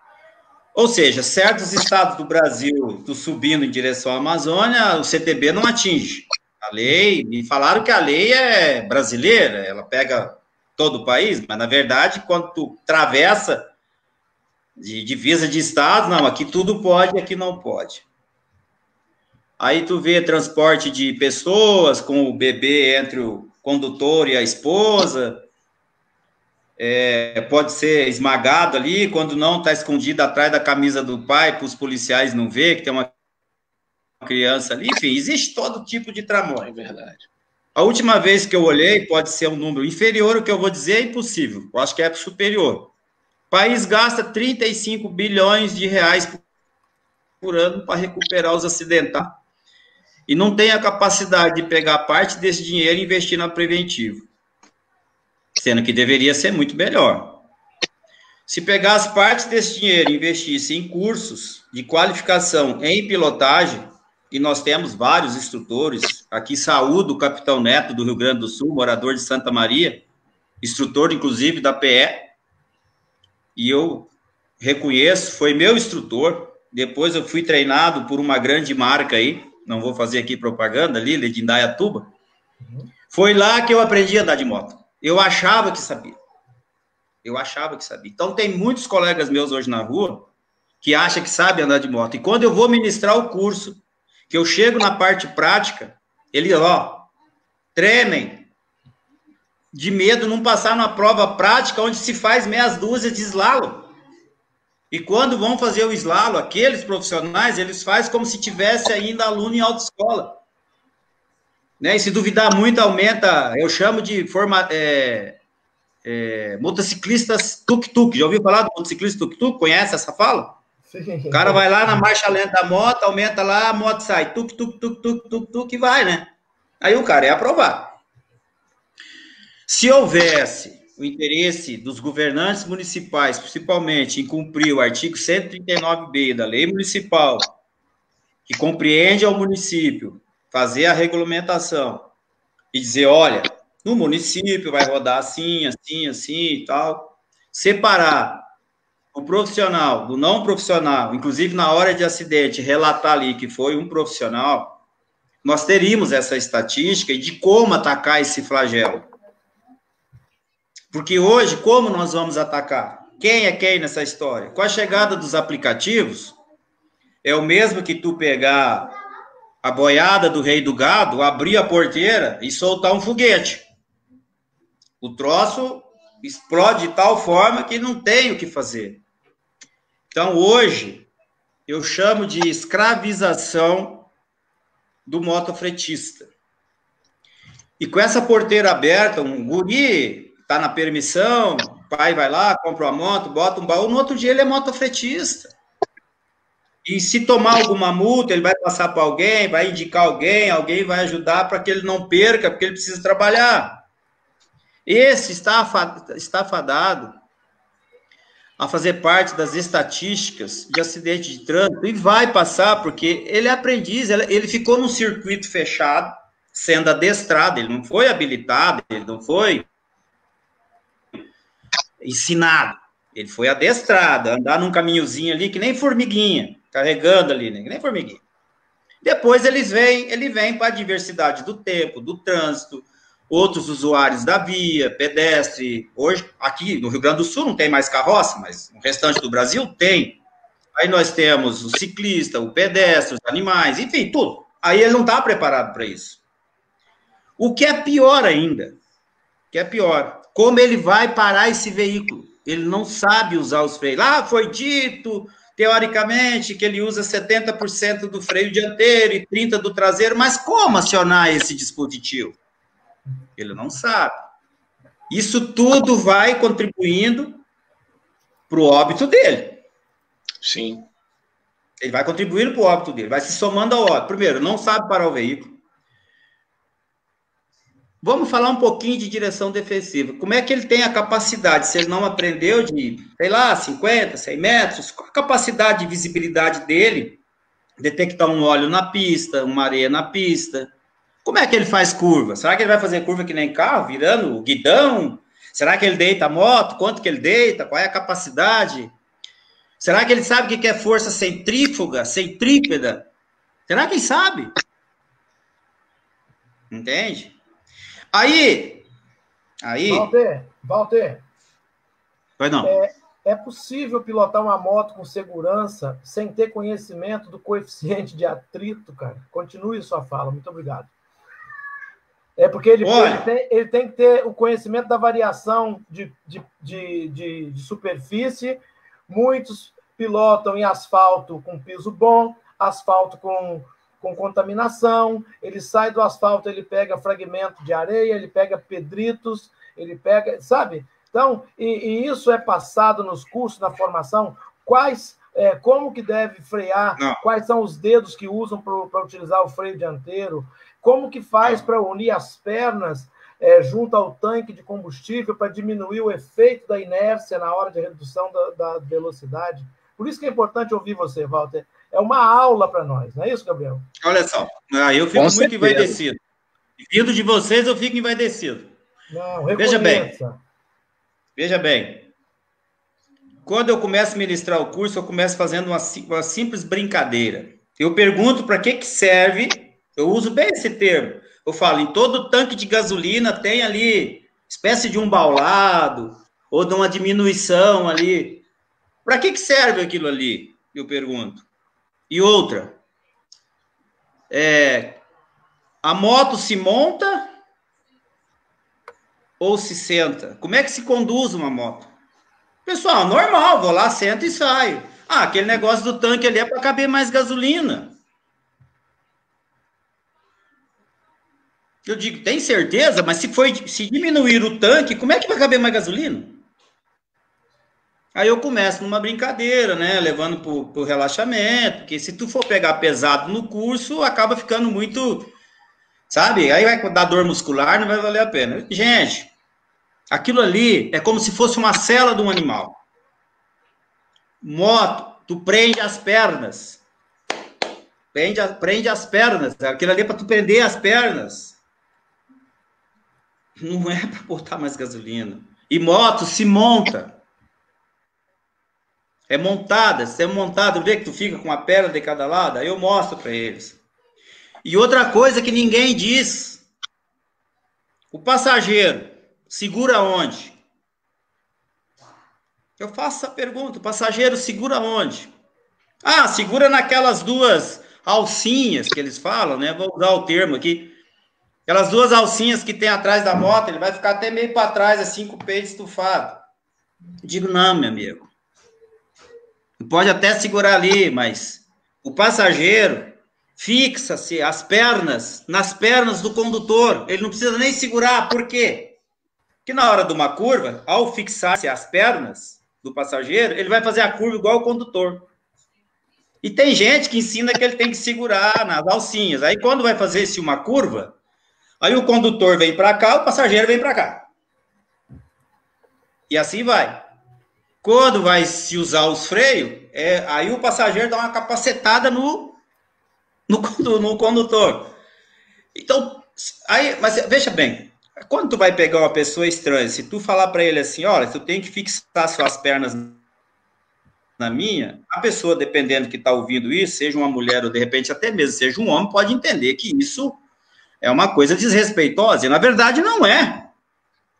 Ou seja, certos estados do Brasil, tu subindo em direção à Amazônia, o CTB não atinge. A lei, me falaram que a lei é brasileira, ela pega todo o país, mas, na verdade, quando tu atravessa de divisa de estados, não, aqui tudo pode, aqui não pode. Aí tu vê transporte de pessoas com o bebê entre o condutor e a esposa, pode ser esmagado ali, quando não, está escondido atrás da camisa do pai, para os policiais não ver que tem uma criança ali, enfim, existe todo tipo de tramóia. É verdade. A última vez que eu olhei, pode ser um número inferior, o que eu vou dizer é impossível, eu acho que é superior. O país gasta 35 bilhões de reais por ano para recuperar os acidentados. E não tem a capacidade de pegar parte desse dinheiro e investir na preventiva. Sendo que deveria ser muito melhor. Se pegasse parte desse dinheiro e investisse em cursos de qualificação em pilotagem, e nós temos vários instrutores, aqui saúdo o Capitão Neto do Rio Grande do Sul, morador de Santa Maria, instrutor inclusive da PE, e eu reconheço, foi meu instrutor, depois eu fui treinado por uma grande marca aí, não vou fazer aqui propaganda ali, de Indaiatuba, foi lá que eu aprendi a andar de moto. Eu achava que sabia. Então, tem muitos colegas meus hoje na rua que acham que sabem andar de moto. E quando eu vou ministrar o curso, que eu chego na parte prática, eles, tremem de medo de não passar numa prova prática onde se faz meias dúzias de slalom. E quando vão fazer o slalom, aqueles profissionais, eles fazem como se tivesse ainda aluno em autoescola. Né? E se duvidar muito, aumenta, eu chamo de motociclistas tuk-tuk. Já ouviu falar do motociclista tuk-tuk? Conhece essa fala? Sim. O cara vai lá na marcha lenta da moto, aumenta lá, a moto sai tuk-tuk, tuk-tuk, tuk-tuk e vai, né? Aí o cara é aprovado. Se houvesse o interesse dos governantes municipais, principalmente, em cumprir o artigo 139b da lei municipal, que compreende ao município fazer a regulamentação e dizer, olha, no município vai rodar assim, assim, assim e tal, separar o profissional do não profissional, inclusive na hora de acidente, relatar ali que foi um profissional, nós teríamos essa estatística de como atacar esse flagelo. Porque hoje, como nós vamos atacar? Quem é quem nessa história? Com a chegada dos aplicativos, é o mesmo que tu pegar a boiada do rei do gado, abrir a porteira e soltar um foguete. O troço explode de tal forma que não tem o que fazer. Então, hoje, eu chamo de escravização do motofretista. E com essa porteira aberta, um guri está na permissão, o pai vai lá, compra uma moto, bota um baú, no outro dia ele é motofretista. E se tomar alguma multa, ele vai passar para alguém, vai indicar alguém, alguém vai ajudar para que ele não perca, porque ele precisa trabalhar. Esse está fadado a fazer parte das estatísticas de acidente de trânsito e vai passar, porque ele é aprendiz, ele ficou num circuito fechado, sendo adestrado, ele não foi habilitado, ele não foi ensinado, ele foi adestrado, andar num caminhozinho ali que nem formiguinha, carregando ali, né? Que nem formiguinha. Depois ele vem para a diversidade do tempo, do trânsito, outros usuários da via, pedestre. Hoje, aqui no Rio Grande do Sul não tem mais carroça, mas no restante do Brasil tem. Aí nós temos o ciclista, o pedestre, os animais, enfim, tudo. Aí ele não está preparado para isso. O que é pior ainda, como ele vai parar esse veículo? Ele não sabe usar os freios. Lá foi dito, teoricamente, que ele usa 70% do freio dianteiro e 30% do traseiro, mas como acionar esse dispositivo? Ele não sabe. Isso tudo vai contribuindo para o óbito dele. Sim. Ele vai contribuindo para o óbito dele, vai se somando ao óbito. Primeiro, não sabe parar o veículo. Vamos falar um pouquinho de direção defensiva. Como é que ele tem a capacidade, se ele não aprendeu de, sei lá, 50, 100 metros, qual a capacidade de visibilidade dele, detectar um óleo na pista, uma areia na pista? Como é que ele faz curva? Será que ele vai fazer curva que nem carro, virando o guidão? Será que ele deita a moto? Quanto que ele deita? Qual é a capacidade? Será que ele sabe o que é força centrífuga, centrípeta? Será que ele sabe? Entende? Aí... Walter. Pois não. É possível pilotar uma moto com segurança sem ter conhecimento do coeficiente de atrito, cara? Continue sua fala, muito obrigado. É porque ele tem que ter o conhecimento da variação de superfície. Muitos pilotam em asfalto com piso bom, asfalto com contaminação. Ele sai do asfalto, ele pega fragmento de areia, ele pega pedritos, ele pega, sabe? Então, e isso é passado nos cursos, na formação. Como que deve frear? Não. Quais são os dedos que usam para utilizar o freio dianteiro? Como que faz para unir as pernas junto ao tanque de combustível para diminuir o efeito da inércia na hora de redução da velocidade? Por isso que é importante ouvir você, Walter. É uma aula para nós, não é isso, Gabriel? Olha só, eu fico muito envaidecido. Vindo de vocês, eu fico envaidecido. Não, reconheça. Veja bem. Quando eu começo a ministrar o curso, eu começo fazendo uma simples brincadeira. Eu pergunto para que serve, eu uso bem esse termo. Eu falo, em todo tanque de gasolina tem ali espécie de um baulado ou de uma diminuição ali. Para que serve aquilo ali? Eu pergunto. E outra, a moto se monta ou se senta? Como é que se conduz uma moto? Pessoal, normal, vou lá, sento e saio. Aquele negócio do tanque ali é para caber mais gasolina. Eu digo, tem certeza? Mas se diminuir o tanque, como é que vai caber mais gasolina? Aí eu começo numa brincadeira, né? Levando pro relaxamento, porque se tu for pegar pesado no curso, acaba ficando muito, sabe? Aí vai dar dor muscular, não vai valer a pena. Gente, aquilo ali é como se fosse uma sela de um animal. Moto, tu prende as pernas. Prende as pernas. Aquilo ali é para tu prender as pernas. Não é para botar mais gasolina. E moto se monta. É montada, se é montado, vê que tu fica com a perna de cada lado, aí eu mostro para eles. E outra coisa que ninguém diz, o passageiro segura onde? Eu faço essa pergunta, o passageiro segura onde? Segura naquelas duas alcinhas que eles falam, né? Vou usar o termo aqui. Aquelas duas alcinhas que tem atrás da moto, ele vai ficar até meio para trás, assim, com o peito estufado. Eu digo, não, meu amigo. Pode até segurar ali, mas o passageiro fixa-se as pernas nas pernas do condutor. Ele não precisa nem segurar. Por quê? Porque na hora de uma curva, ao fixar-se as pernas do passageiro, ele vai fazer a curva igual o condutor. E tem gente que ensina que ele tem que segurar nas alcinhas. Aí quando vai fazer-se uma curva, aí o condutor vem para cá, o passageiro vem para cá. E assim vai. Quando vai se usar os freios, aí o passageiro dá uma capacetada no condutor. Então, aí, mas veja bem, quando tu vai pegar uma pessoa estranha, se tu falar para ele assim, olha, tu tem que fixar suas pernas na minha, a pessoa, dependendo que está ouvindo isso, seja uma mulher ou de repente até mesmo seja um homem, pode entender que isso é uma coisa desrespeitosa. E na verdade não é.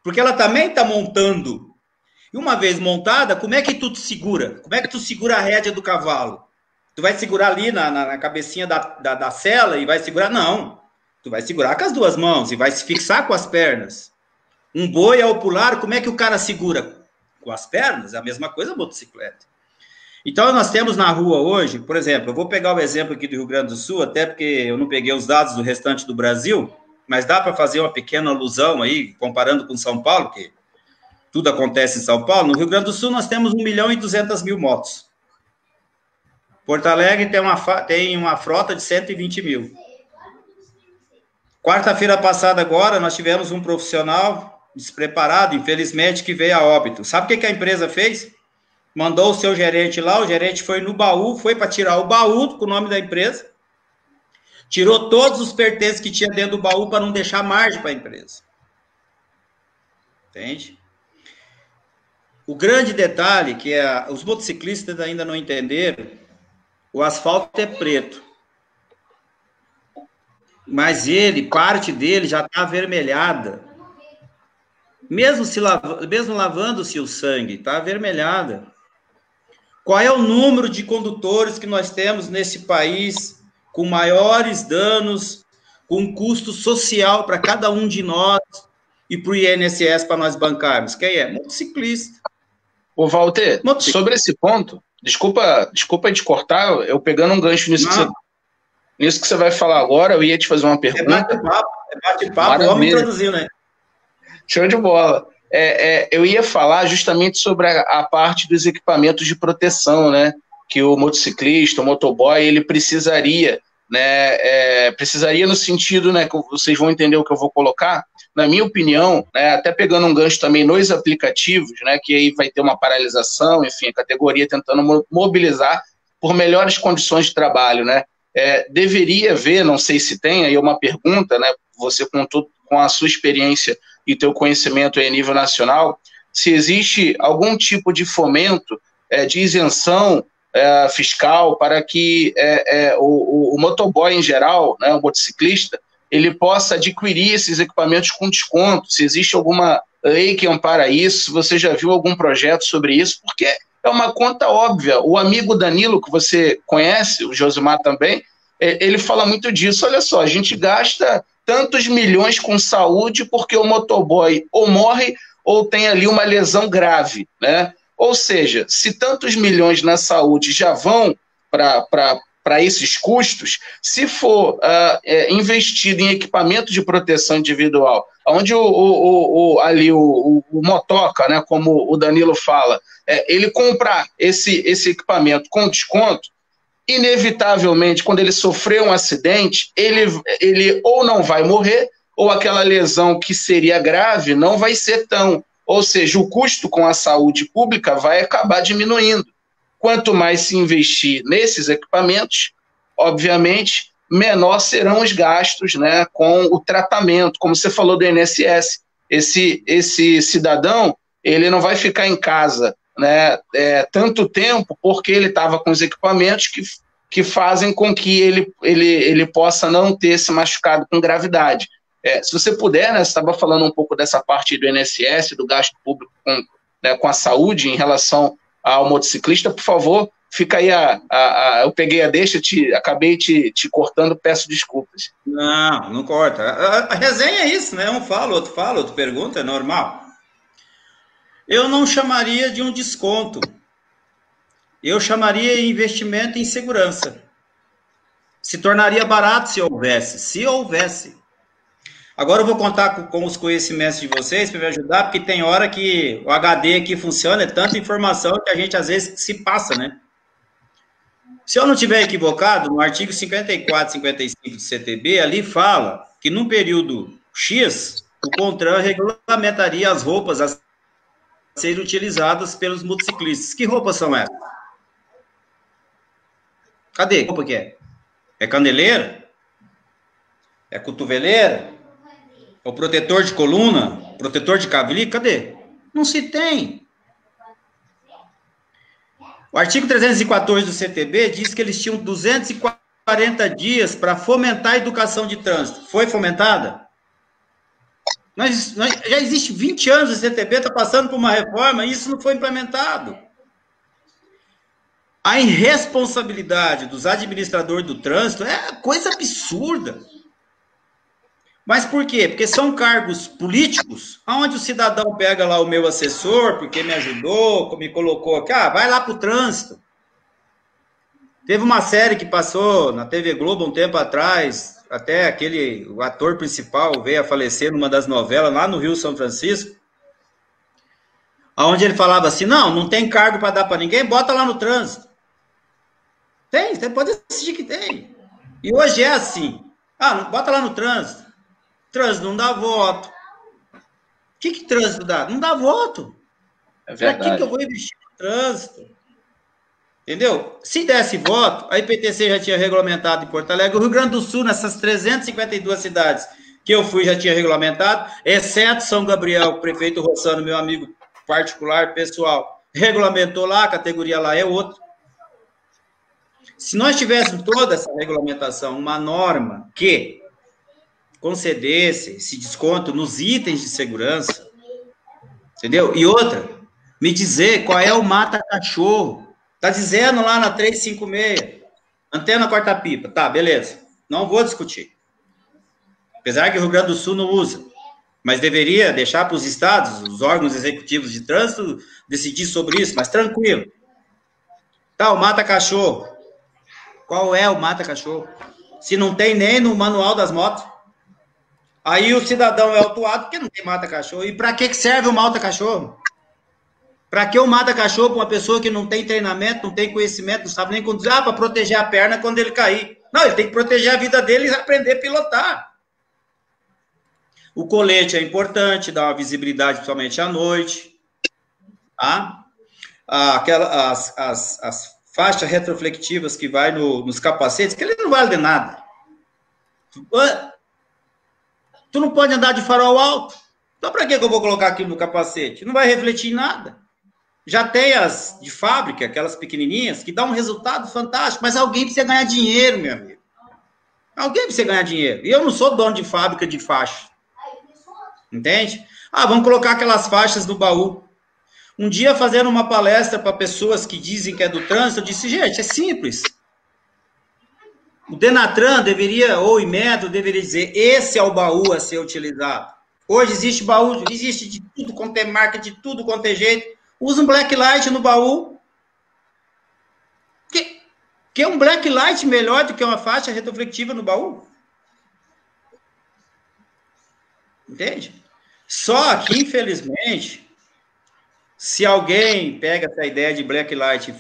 Porque ela também está montando. E uma vez montada, como é que tu te segura? Como é que tu segura a rédea do cavalo? Tu vai segurar ali na cabecinha da sela e vai segurar? Não. Tu vai segurar com as duas mãos e vai se fixar com as pernas. Um boi ao pular, como é que o cara segura? Com as pernas? É a mesma coisa a motocicleta. Então, nós temos na rua hoje, por exemplo, eu vou pegar o exemplo aqui do Rio Grande do Sul, até porque eu não peguei os dados do restante do Brasil, mas dá para fazer uma pequena alusão aí, comparando com São Paulo, que tudo acontece em São Paulo. No Rio Grande do Sul, nós temos 1.200.000 motos. Porto Alegre tem uma frota de 120.000. Quarta-feira passada agora, nós tivemos um profissional despreparado, infelizmente, que veio a óbito. Sabe o que a empresa fez? Mandou o seu gerente lá, o gerente foi no baú, foi para tirar o baú com o nome da empresa, tirou todos os pertences que tinha dentro do baú para não deixar margem para a empresa. Entende? O grande detalhe, que os motociclistas ainda não entenderam, o asfalto é preto. Mas parte dele já está avermelhada. Mesmo lavando-se o sangue, está avermelhada. Qual é o número de condutores que nós temos nesse país com maiores danos, com custo social para cada um de nós e para o INSS para nós bancarmos? Quem é? Motociclista. Ô, Walter, sobre esse ponto, desculpa te cortar, eu pegando um gancho nisso que você vai falar agora, eu ia te fazer uma pergunta. É bate-papo, vamos introduzir, né? Show de bola. Eu ia falar justamente sobre a parte dos equipamentos de proteção, né? Que o motociclista, o motoboy, ele precisaria, né? Precisaria no sentido, né? Que vocês vão entender o que eu vou colocar. Na minha opinião, né, até pegando um gancho também nos aplicativos, né? Que aí vai ter uma paralisação, enfim, a categoria tentando mobilizar por melhores condições de trabalho, né? Deveria haver, não sei se tem, aí uma pergunta, né? Você com a sua experiência e teu conhecimento em nível nacional, se existe algum tipo de fomento de isenção fiscal para que o motoboy em geral, né, o motociclista, ele possa adquirir esses equipamentos com desconto, se existe alguma lei que ampara isso, se você já viu algum projeto sobre isso, porque é uma conta óbvia. O amigo Danilo, que você conhece, o Josimar também, ele fala muito disso. Olha só, a gente gasta tantos milhões com saúde porque o motoboy ou morre ou tem ali uma lesão grave, né? Ou seja, se tantos milhões na saúde já vão para esses custos, se for investido em equipamento de proteção individual, onde ali o motoca, né, como o Danilo fala, ele comprar esse equipamento com desconto, inevitavelmente, quando ele sofrer um acidente, ele ou não vai morrer, ou aquela lesão que seria grave não vai ser tão. Ou seja, o custo com a saúde pública vai acabar diminuindo. Quanto mais se investir nesses equipamentos, obviamente, menor serão os gastos, né, com o tratamento. Como você falou do INSS, esse cidadão, ele não vai ficar em casa, né, tanto tempo, porque ele estava com os equipamentos que fazem com que ele possa não ter se machucado com gravidade. Se você puder, né, você estava falando um pouco dessa parte do INSS, do gasto público com a saúde em relação ao motociclista, por favor, fica aí eu peguei a deixa, acabei te cortando, peço desculpas. Não corta. A resenha é isso, né? Um fala, outro pergunta, é normal. Eu não chamaria de um desconto. Eu chamaria investimento em segurança. Se tornaria barato se houvesse. Agora eu vou contar com os conhecimentos de vocês para me ajudar, porque tem hora que o HD aqui funciona, é tanta informação que a gente às vezes se passa, né? Se eu não estiver equivocado, no artigo 54, 55 do CTB, ali fala que num período X, o CONTRAN regulamentaria as roupas a serem utilizadas pelos motociclistas. Que roupas são essas? Cadê? Que roupa que é? É caneleira? É cotoveleira? É o protetor de coluna? Protetor de cavili? Cadê? Não se tem. O artigo 314 do CTB diz que eles tinham 240 dias para fomentar a educação de trânsito. Foi fomentada? Já existe 20 anos, o CTB está passando por uma reforma e isso não foi implementado. A irresponsabilidade dos administradores do trânsito é coisa absurda. Mas por quê? Porque são cargos políticos, onde o cidadão pega lá o meu assessor, porque me ajudou, me colocou aqui, vai lá para o trânsito. Teve uma série que passou na TV Globo um tempo atrás, até o ator principal veio a falecer numa das novelas lá no Rio São Francisco, onde ele falava assim, não tem cargo para dar para ninguém, bota lá no trânsito. Tem, você pode assistir que tem. E hoje é assim, bota lá no trânsito. Trânsito não dá voto. O que trânsito dá? Não dá voto. É verdade. Para que eu vou investir no trânsito? Entendeu? Se desse voto, a IPTC já tinha regulamentado em Porto Alegre. O Rio Grande do Sul, nessas 352 cidades que eu fui, já tinha regulamentado, exceto São Gabriel, o prefeito Rossano, meu amigo particular, pessoal, regulamentou lá, a categoria lá é outra. Se nós tivéssemos toda essa regulamentação, uma norma que concedesse esse desconto nos itens de segurança, entendeu? E outra, me dizer qual é o mata-cachorro. Tá dizendo lá na 356, antena corta-pipa. Tá, beleza. Não vou discutir. Apesar que o Rio Grande do Sul não usa. Mas deveria deixar para os estados, os órgãos executivos de trânsito, decidir sobre isso, mas tranquilo. Tá, o mata-cachorro. Qual é o mata-cachorro? Se não tem nem no manual das motos. Aí o cidadão é autuado porque não tem mata-cachorro. E para que serve o mata-cachorro? Para que o mata-cachorro para uma pessoa que não tem treinamento, não tem conhecimento, não sabe nem conduzir? Para proteger a perna quando ele cair. Não, ele tem que proteger a vida dele e aprender a pilotar. O colete é importante, dá uma visibilidade, principalmente à noite. Tá? As faixas retroflectivas que vai nos capacetes, que ele não vale de nada. Tu não pode andar de farol alto. Então, para que eu vou colocar aquilo no capacete? Não vai refletir em nada. Já tem as de fábrica, aquelas pequenininhas, que dão um resultado fantástico, mas alguém precisa ganhar dinheiro, meu amigo. Alguém precisa ganhar dinheiro. E eu não sou dono de fábrica de faixa. Entende? Vamos colocar aquelas faixas no baú. Um dia, fazendo uma palestra para pessoas que dizem que é do trânsito, eu disse, gente, é simples. O Denatran deveria, ou o Inmetro, deveria dizer, esse é o baú a ser utilizado. Hoje existe baú, existe de tudo quanto é marca, de tudo quanto é jeito. Usa um black light no baú. Que é um black light melhor do que uma faixa retroflexiva no baú? Entende? Só que, infelizmente, se alguém pega essa ideia de black light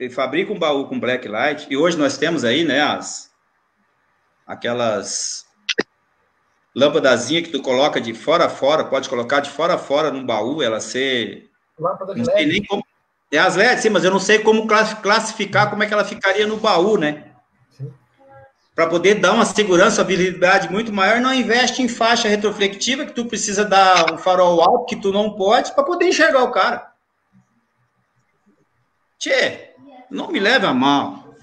e fabrica um baú com black light, e hoje nós temos aí, né, aquelas lâmpadazinhas que tu coloca de fora a fora, pode colocar de fora a fora num baú, ela ser... Lâmpada de não sei LED. nem como... É as LED, sim, mas eu não sei como classificar como é que ela ficaria no baú, né? Para poder dar uma segurança, uma habilidade muito maior, não investe em faixa retroflectiva, que tu precisa dar um farol alto, que tu não pode, para poder enxergar o cara. Tchê, não me leve a mal.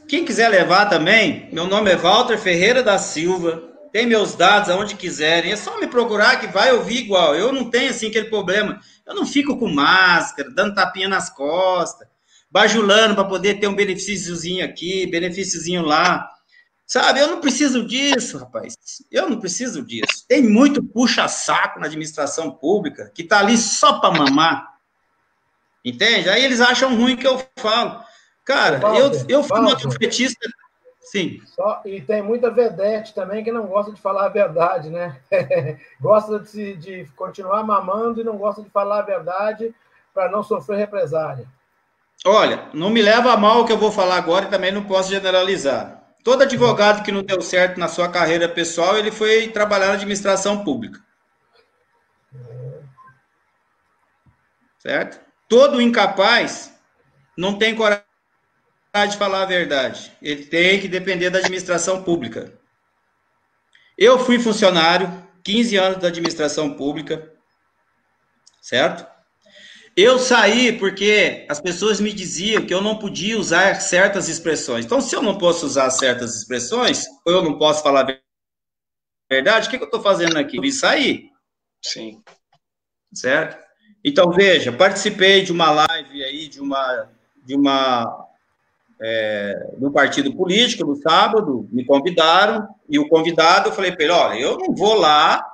Quem quiser levar também, meu nome é Walter Ferreira da Silva, tem meus dados aonde quiserem, é só me procurar que vai ouvir igual. Eu não tenho assim aquele problema, eu não fico com máscara, dando tapinha nas costas, bajulando para poder ter um benefíciozinho aqui, benefíciozinho lá. Sabe, eu não preciso disso, rapaz. Eu não preciso disso. Tem muito puxa-saco na administração pública que tá ali só para mamar. Entende? Aí eles acham ruim que eu falo. Cara, eu fui motofretista. Sim. E tem muita vedete também que não gosta de falar a verdade, né? Gosta de continuar mamando e não gosta de falar a verdade para não sofrer represália. Olha, não me leva a mal o que eu vou falar agora e também não posso generalizar. Todo advogado que não deu certo na sua carreira pessoal, ele foi trabalhar na administração pública. Certo? Todo incapaz não tem coragem de falar a verdade. Ele tem que depender da administração pública. Eu fui funcionário, 15 anos da administração pública, certo? Eu saí porque as pessoas me diziam que eu não podia usar certas expressões. Então, se eu não posso usar certas expressões, ou eu não posso falar a verdade, o que eu estou fazendo aqui? Eu saí. Sim. Certo? Então, veja, participei de uma live aí, do partido político, no sábado, me convidaram, e o convidado, eu falei para ele, olha, eu não vou lá,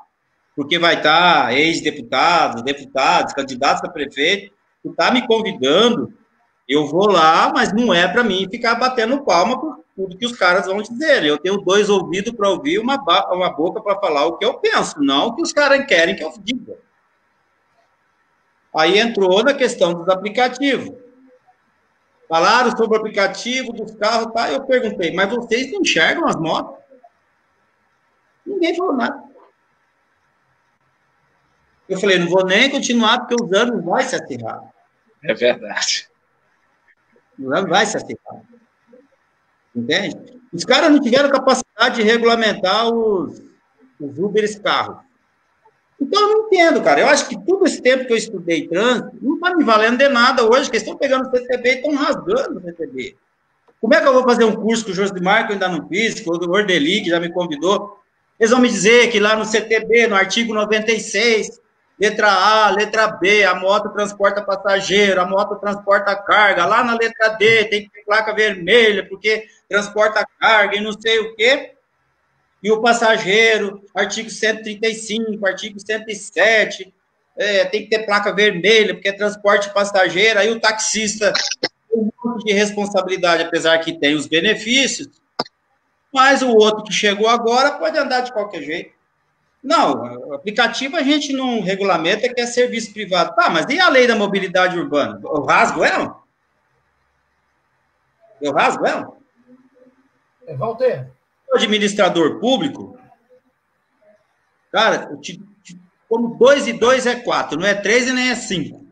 porque vai estar ex-deputados, deputados, candidatos a prefeito, tu está me convidando, eu vou lá, mas não é para mim ficar batendo palma por tudo que os caras vão dizer. Eu tenho 2 ouvidos para ouvir, uma boca para falar o que eu penso, não o que os caras querem que eu diga. Aí entrou na questão dos aplicativos. Falaram sobre o aplicativo dos carros, tá? Eu perguntei, mas vocês não enxergam as motos? Ninguém falou nada. Eu falei, não vou nem continuar, porque os anos vai se acirrar. É verdade. Os anos vai se acirrar. Entende? Os caras não tiveram capacidade de regulamentar os Uberes carros. Então, eu não entendo, cara. Eu acho que todo esse tempo que eu estudei trânsito não está me valendo de nada hoje, que eles estão pegando o CTB e estão rasgando o CTB. Como é que eu vou fazer um curso com o Josimar, que eu ainda não fiz, com o Ordeli, que já me convidou? Eles vão me dizer que lá no CTB, no artigo 96, letra A, letra B, a moto transporta passageiro, a moto transporta carga. Lá na letra D tem que ter placa vermelha, porque transporta carga e não sei o quê. E o passageiro, artigo 135, artigo 107, tem que ter placa vermelha, porque é transporte passageiro. Aí o taxista tem um monte de responsabilidade, apesar que tem os benefícios, mas o outro que chegou agora pode andar de qualquer jeito. Não, aplicativo a gente não regulamenta, que é serviço privado. Tá, mas e a lei da mobilidade urbana? Eu rasgo ela? Eu rasgo ela? Walter. Administrador público, cara, como 2 e 2 é 4, não é 3 e nem é 5.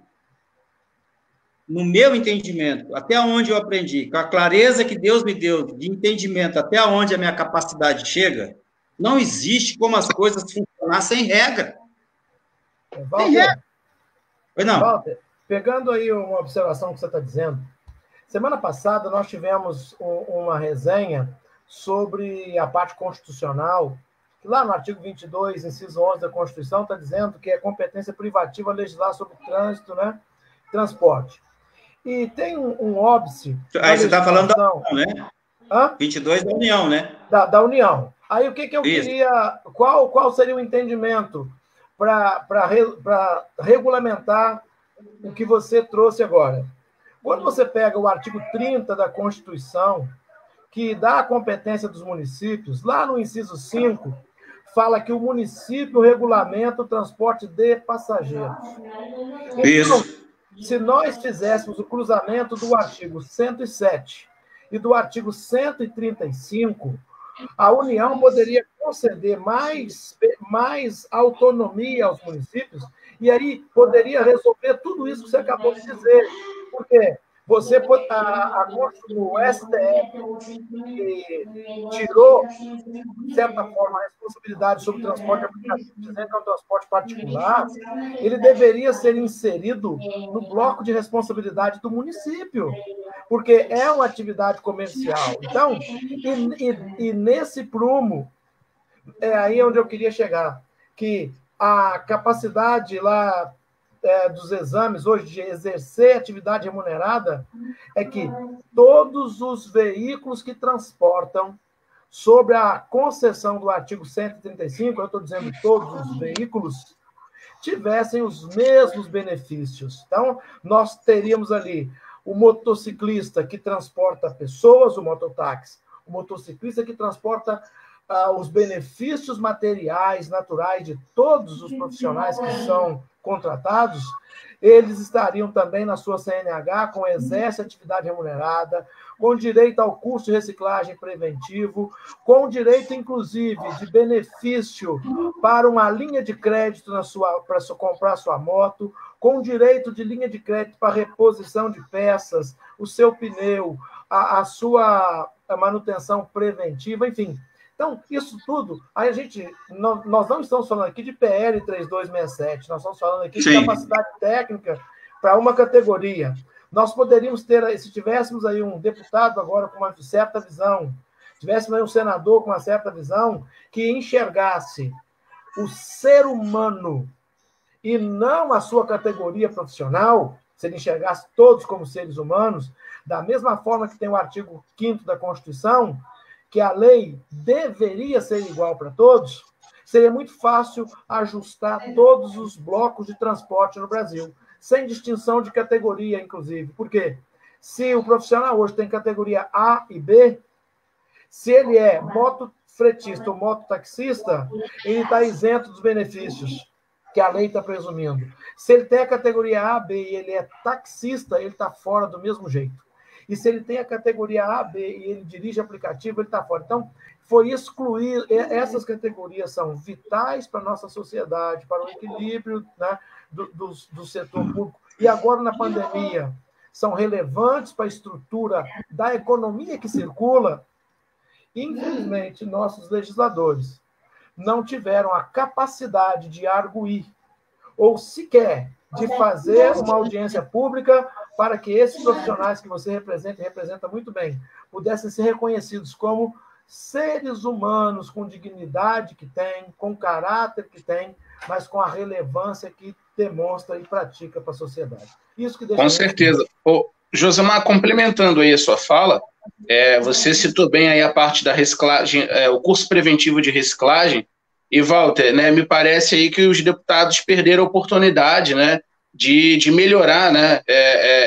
No meu entendimento, até onde eu aprendi, com a clareza que Deus me deu de entendimento, até onde a minha capacidade chega, não existe como as coisas funcionar sem regra. Walter, sem regra. Não. Walter, pegando aí uma observação que você está dizendo, semana passada nós tivemos uma resenha sobre a parte constitucional, que lá no artigo 22, inciso 11 da Constituição, está dizendo que é competência privativa legislar sobre trânsito, né? Transporte. E tem um óbice... Aí você está falando da União, né? Hã? 22 da União, né? Da União. Aí o que eu queria... Qual seria o entendimento para regulamentar o que você trouxe agora? Quando você pega o artigo 30 da Constituição, que dá a competência dos municípios, lá no inciso 5, fala que o município regulamenta o transporte de passageiros. Então, isso. Se nós fizéssemos o cruzamento do artigo 107 e do artigo 135, a União poderia conceder mais autonomia aos municípios e aí poderia resolver tudo isso que você acabou de dizer. Por quê? Você, o STF, que tirou, de certa forma, a responsabilidade sobre o transporte aplicativo, dizendo que é um transporte particular, ele deveria ser inserido no bloco de responsabilidade do município, porque é uma atividade comercial. Então, e nesse prumo, é aí onde eu queria chegar, que a capacidade lá dos exames hoje de exercer atividade remunerada é que todos os veículos que transportam sobre a concessão do artigo 135, eu estou dizendo todos os veículos, tivessem os mesmos benefícios. Então, nós teríamos ali o motociclista que transporta pessoas, o mototáxi, o motociclista que transporta os benefícios materiais, naturais de todos os profissionais que são contratados, eles estariam também na sua CNH, com exerce atividade remunerada, com direito ao curso de reciclagem preventivo, com direito, inclusive, de benefício para uma linha de crédito para comprar sua moto, com direito de linha de crédito para reposição de peças, o seu pneu, a sua manutenção preventiva, enfim. Então, isso tudo, nós não estamos falando aqui de PL 3267, nós estamos falando aqui de capacidade técnica para uma categoria. Nós poderíamos ter, se tivéssemos aí um deputado agora com uma certa visão, tivéssemos aí um senador com uma certa visão, que enxergasse o ser humano e não a sua categoria profissional, se ele enxergasse todos como seres humanos, da mesma forma que tem o artigo 5º da Constituição, que a lei deveria ser igual para todos, seria muito fácil ajustar todos os blocos de transporte no Brasil, sem distinção de categoria, inclusive. Por quê? Se o profissional hoje tem categoria A e B, se ele é motofretista ou mototaxista, ele está isento dos benefícios que a lei está presumindo. Se ele tem a categoria A, B e ele é taxista, ele está fora do mesmo jeito. E se ele tem a categoria A, B e ele dirige aplicativo, ele está fora. Então, foi excluir. Essas categorias são vitais para a nossa sociedade, para o equilíbrio, né, do setor público. E agora, na pandemia, são relevantes para a estrutura da economia que circula. Infelizmente, nossos legisladores não tiveram a capacidade de arguir, ou sequer de fazer uma audiência pública para que esses profissionais que você representa muito bem, pudessem ser reconhecidos como seres humanos com dignidade que têm, com caráter que têm, mas com a relevância que demonstra e pratica para a sociedade. Isso que deixa com certeza. Ô, Josemar, complementando aí a sua fala, você citou bem aí a parte da reciclagem, o curso preventivo de reciclagem. E, Walter, né, me parece aí que os deputados perderam a oportunidade, né, de melhorar, né,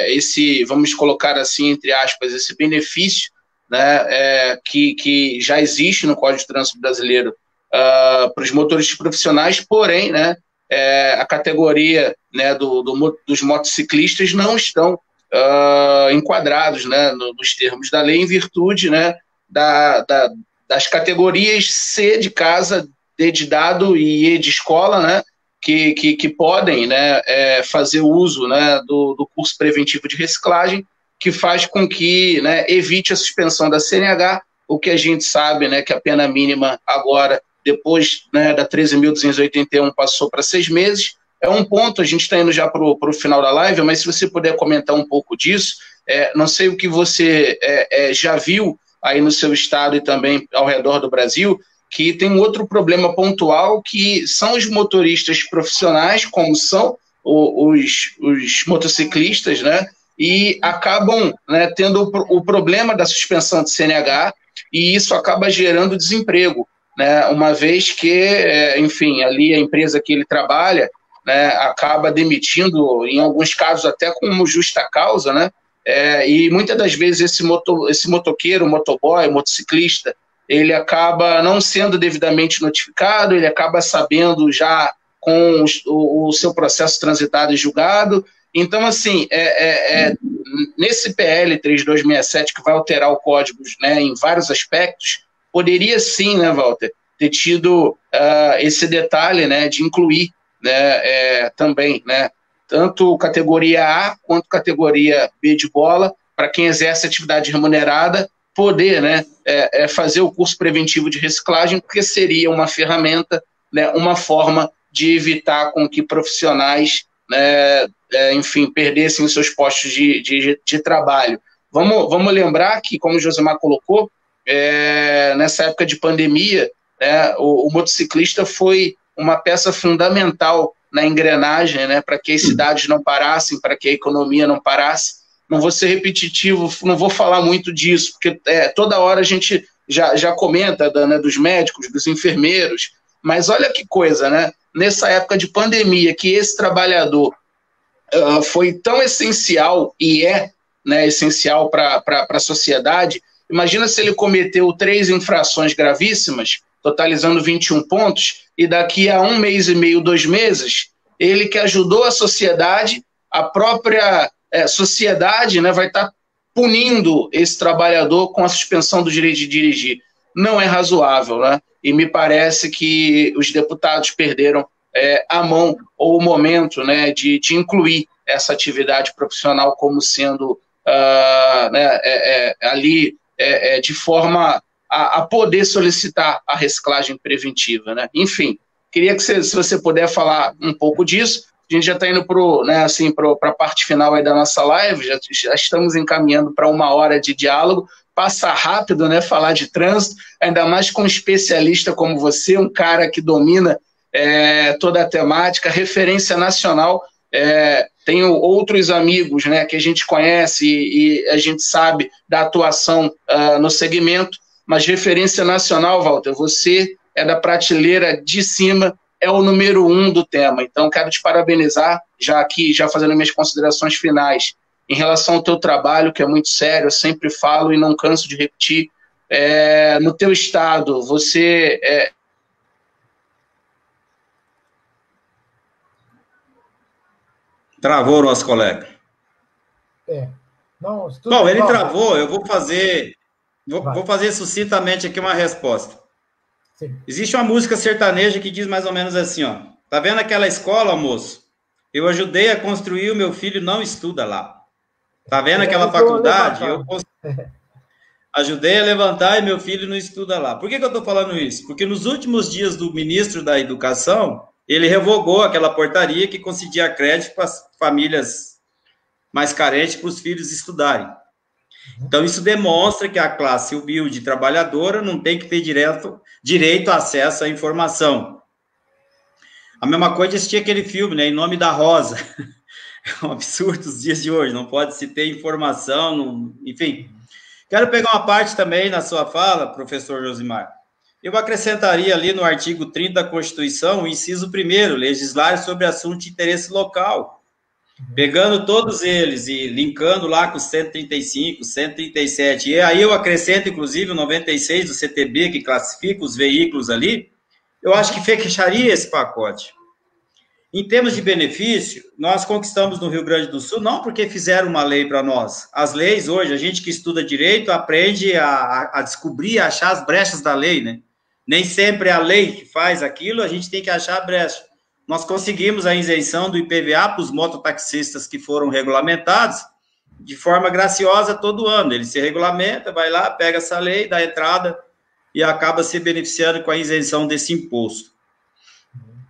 esse, vamos colocar assim, entre aspas, esse benefício, né, que já existe no Código de Trânsito Brasileiro para os motoristas profissionais, porém, né, a categoria, né, dos motociclistas não estão enquadrados, né, nos termos da lei, em virtude, né, das categorias C de casa, D de dado e E de escola, né, que podem, né, fazer uso, né, do curso preventivo de reciclagem, que faz com que, né, evite a suspensão da CNH, o que a gente sabe, né, que a pena mínima agora, depois, né, da 13.281, passou para 6 meses. É um ponto, a gente está indo já para o final da live, mas se você puder comentar um pouco disso, não sei o que você já viu aí no seu estado e também ao redor do Brasil, que tem um outro problema pontual, que são os motoristas profissionais, como são os motociclistas, né, e acabam, né, tendo o problema da suspensão de CNH, e isso acaba gerando desemprego, né, uma vez que, enfim, ali a empresa que ele trabalha, né, acaba demitindo, em alguns casos até como justa causa, né, e muitas das vezes esse motoqueiro, motoboy, motociclista, ele acaba não sendo devidamente notificado, ele acaba sabendo já com o seu processo transitado e julgado. Então, assim, nesse PL 3267, que vai alterar o código, né, em vários aspectos, poderia sim, né, Walter, ter tido esse detalhe, né, de incluir, né, também, né, tanto categoria A quanto categoria B de bola, para quem exerce atividade remunerada, poder, né, fazer o curso preventivo de reciclagem, porque seria uma ferramenta, né, uma forma de evitar com que profissionais, né, enfim, perdessem os seus postos de trabalho. Vamos lembrar que, como o Josemar colocou, nessa época de pandemia, o motociclista foi uma peça fundamental na engrenagem, né, para que as cidades não parassem, para que a economia não parasse. Não vou ser repetitivo, não vou falar muito disso, porque toda hora a gente já comenta, né, dos médicos, dos enfermeiros, mas olha que coisa, né? Nessa época de pandemia, que esse trabalhador foi tão essencial, e né, essencial para a sociedade. Imagina se ele cometeu 3 infrações gravíssimas, totalizando 21 pontos, e daqui a 1 mês e meio, 2 meses, ele que ajudou a sociedade, a própria sociedade, né, vai estar punindo esse trabalhador com a suspensão do direito de dirigir. Não é razoável, né? E me parece que os deputados perderam a mão ou o momento, né, de incluir essa atividade profissional como sendo ali de forma a poder solicitar a reciclagem preventiva, né? Enfim, queria que se você puder falar um pouco disso. A gente já está indo para a parte final aí da nossa live, já estamos encaminhando para 1 hora de diálogo. Passa rápido, né? Falar de trânsito, ainda mais com um especialista como você, um cara que domina toda a temática, referência nacional. Tenho outros amigos, né, que a gente conhece e a gente sabe da atuação no segmento, mas referência nacional, Walter, você é da prateleira de cima, é o número 1 do tema. Então, quero te parabenizar, já fazendo minhas considerações finais, em relação ao teu trabalho, que é muito sério, eu sempre falo e não canso de repetir. No teu estado, você... Travou o nosso colega. Não, bom, ele travou, eu vou fazer sucintamente aqui uma resposta. Sim. Existe uma música sertaneja que diz mais ou menos assim, ó. Tá vendo aquela escola, moço? Eu ajudei a construir, o meu filho não estuda lá. Tá vendo aquela faculdade? Eu ajudei a levantar e meu filho não estuda lá. Por que eu tô falando isso? Porque nos últimos dias do ministro da Educação, ele revogou aquela portaria que concedia crédito para as famílias mais carentes para os filhos estudarem. Então, isso demonstra que a classe humilde trabalhadora não tem que ter direito a acesso à informação. A mesma coisa de assistir aquele filme, né, Em Nome da Rosa. É um absurdo os dias de hoje, não pode se ter informação, enfim. Quero pegar uma parte também na sua fala, professor Josimar. Eu acrescentaria ali no artigo 30 da Constituição, o inciso 1º, legislar sobre assunto de interesse local. Pegando todos eles e linkando lá com 135, 137, e aí eu acrescento, inclusive, o 96 do CTB, que classifica os veículos ali, eu acho que fecharia esse pacote. Em termos de benefício, nós conquistamos no Rio Grande do Sul, não porque fizeram uma lei para nós. As leis hoje, a gente que estuda direito aprende a descobrir, a achar as brechas da lei, né? Nem sempre é a lei que faz aquilo, a gente tem que achar a brecha. Nós conseguimos a isenção do IPVA para os mototaxistas que foram regulamentados de forma graciosa todo ano. Ele se regulamenta, vai lá, pega essa lei, dá entrada e acaba se beneficiando com a isenção desse imposto.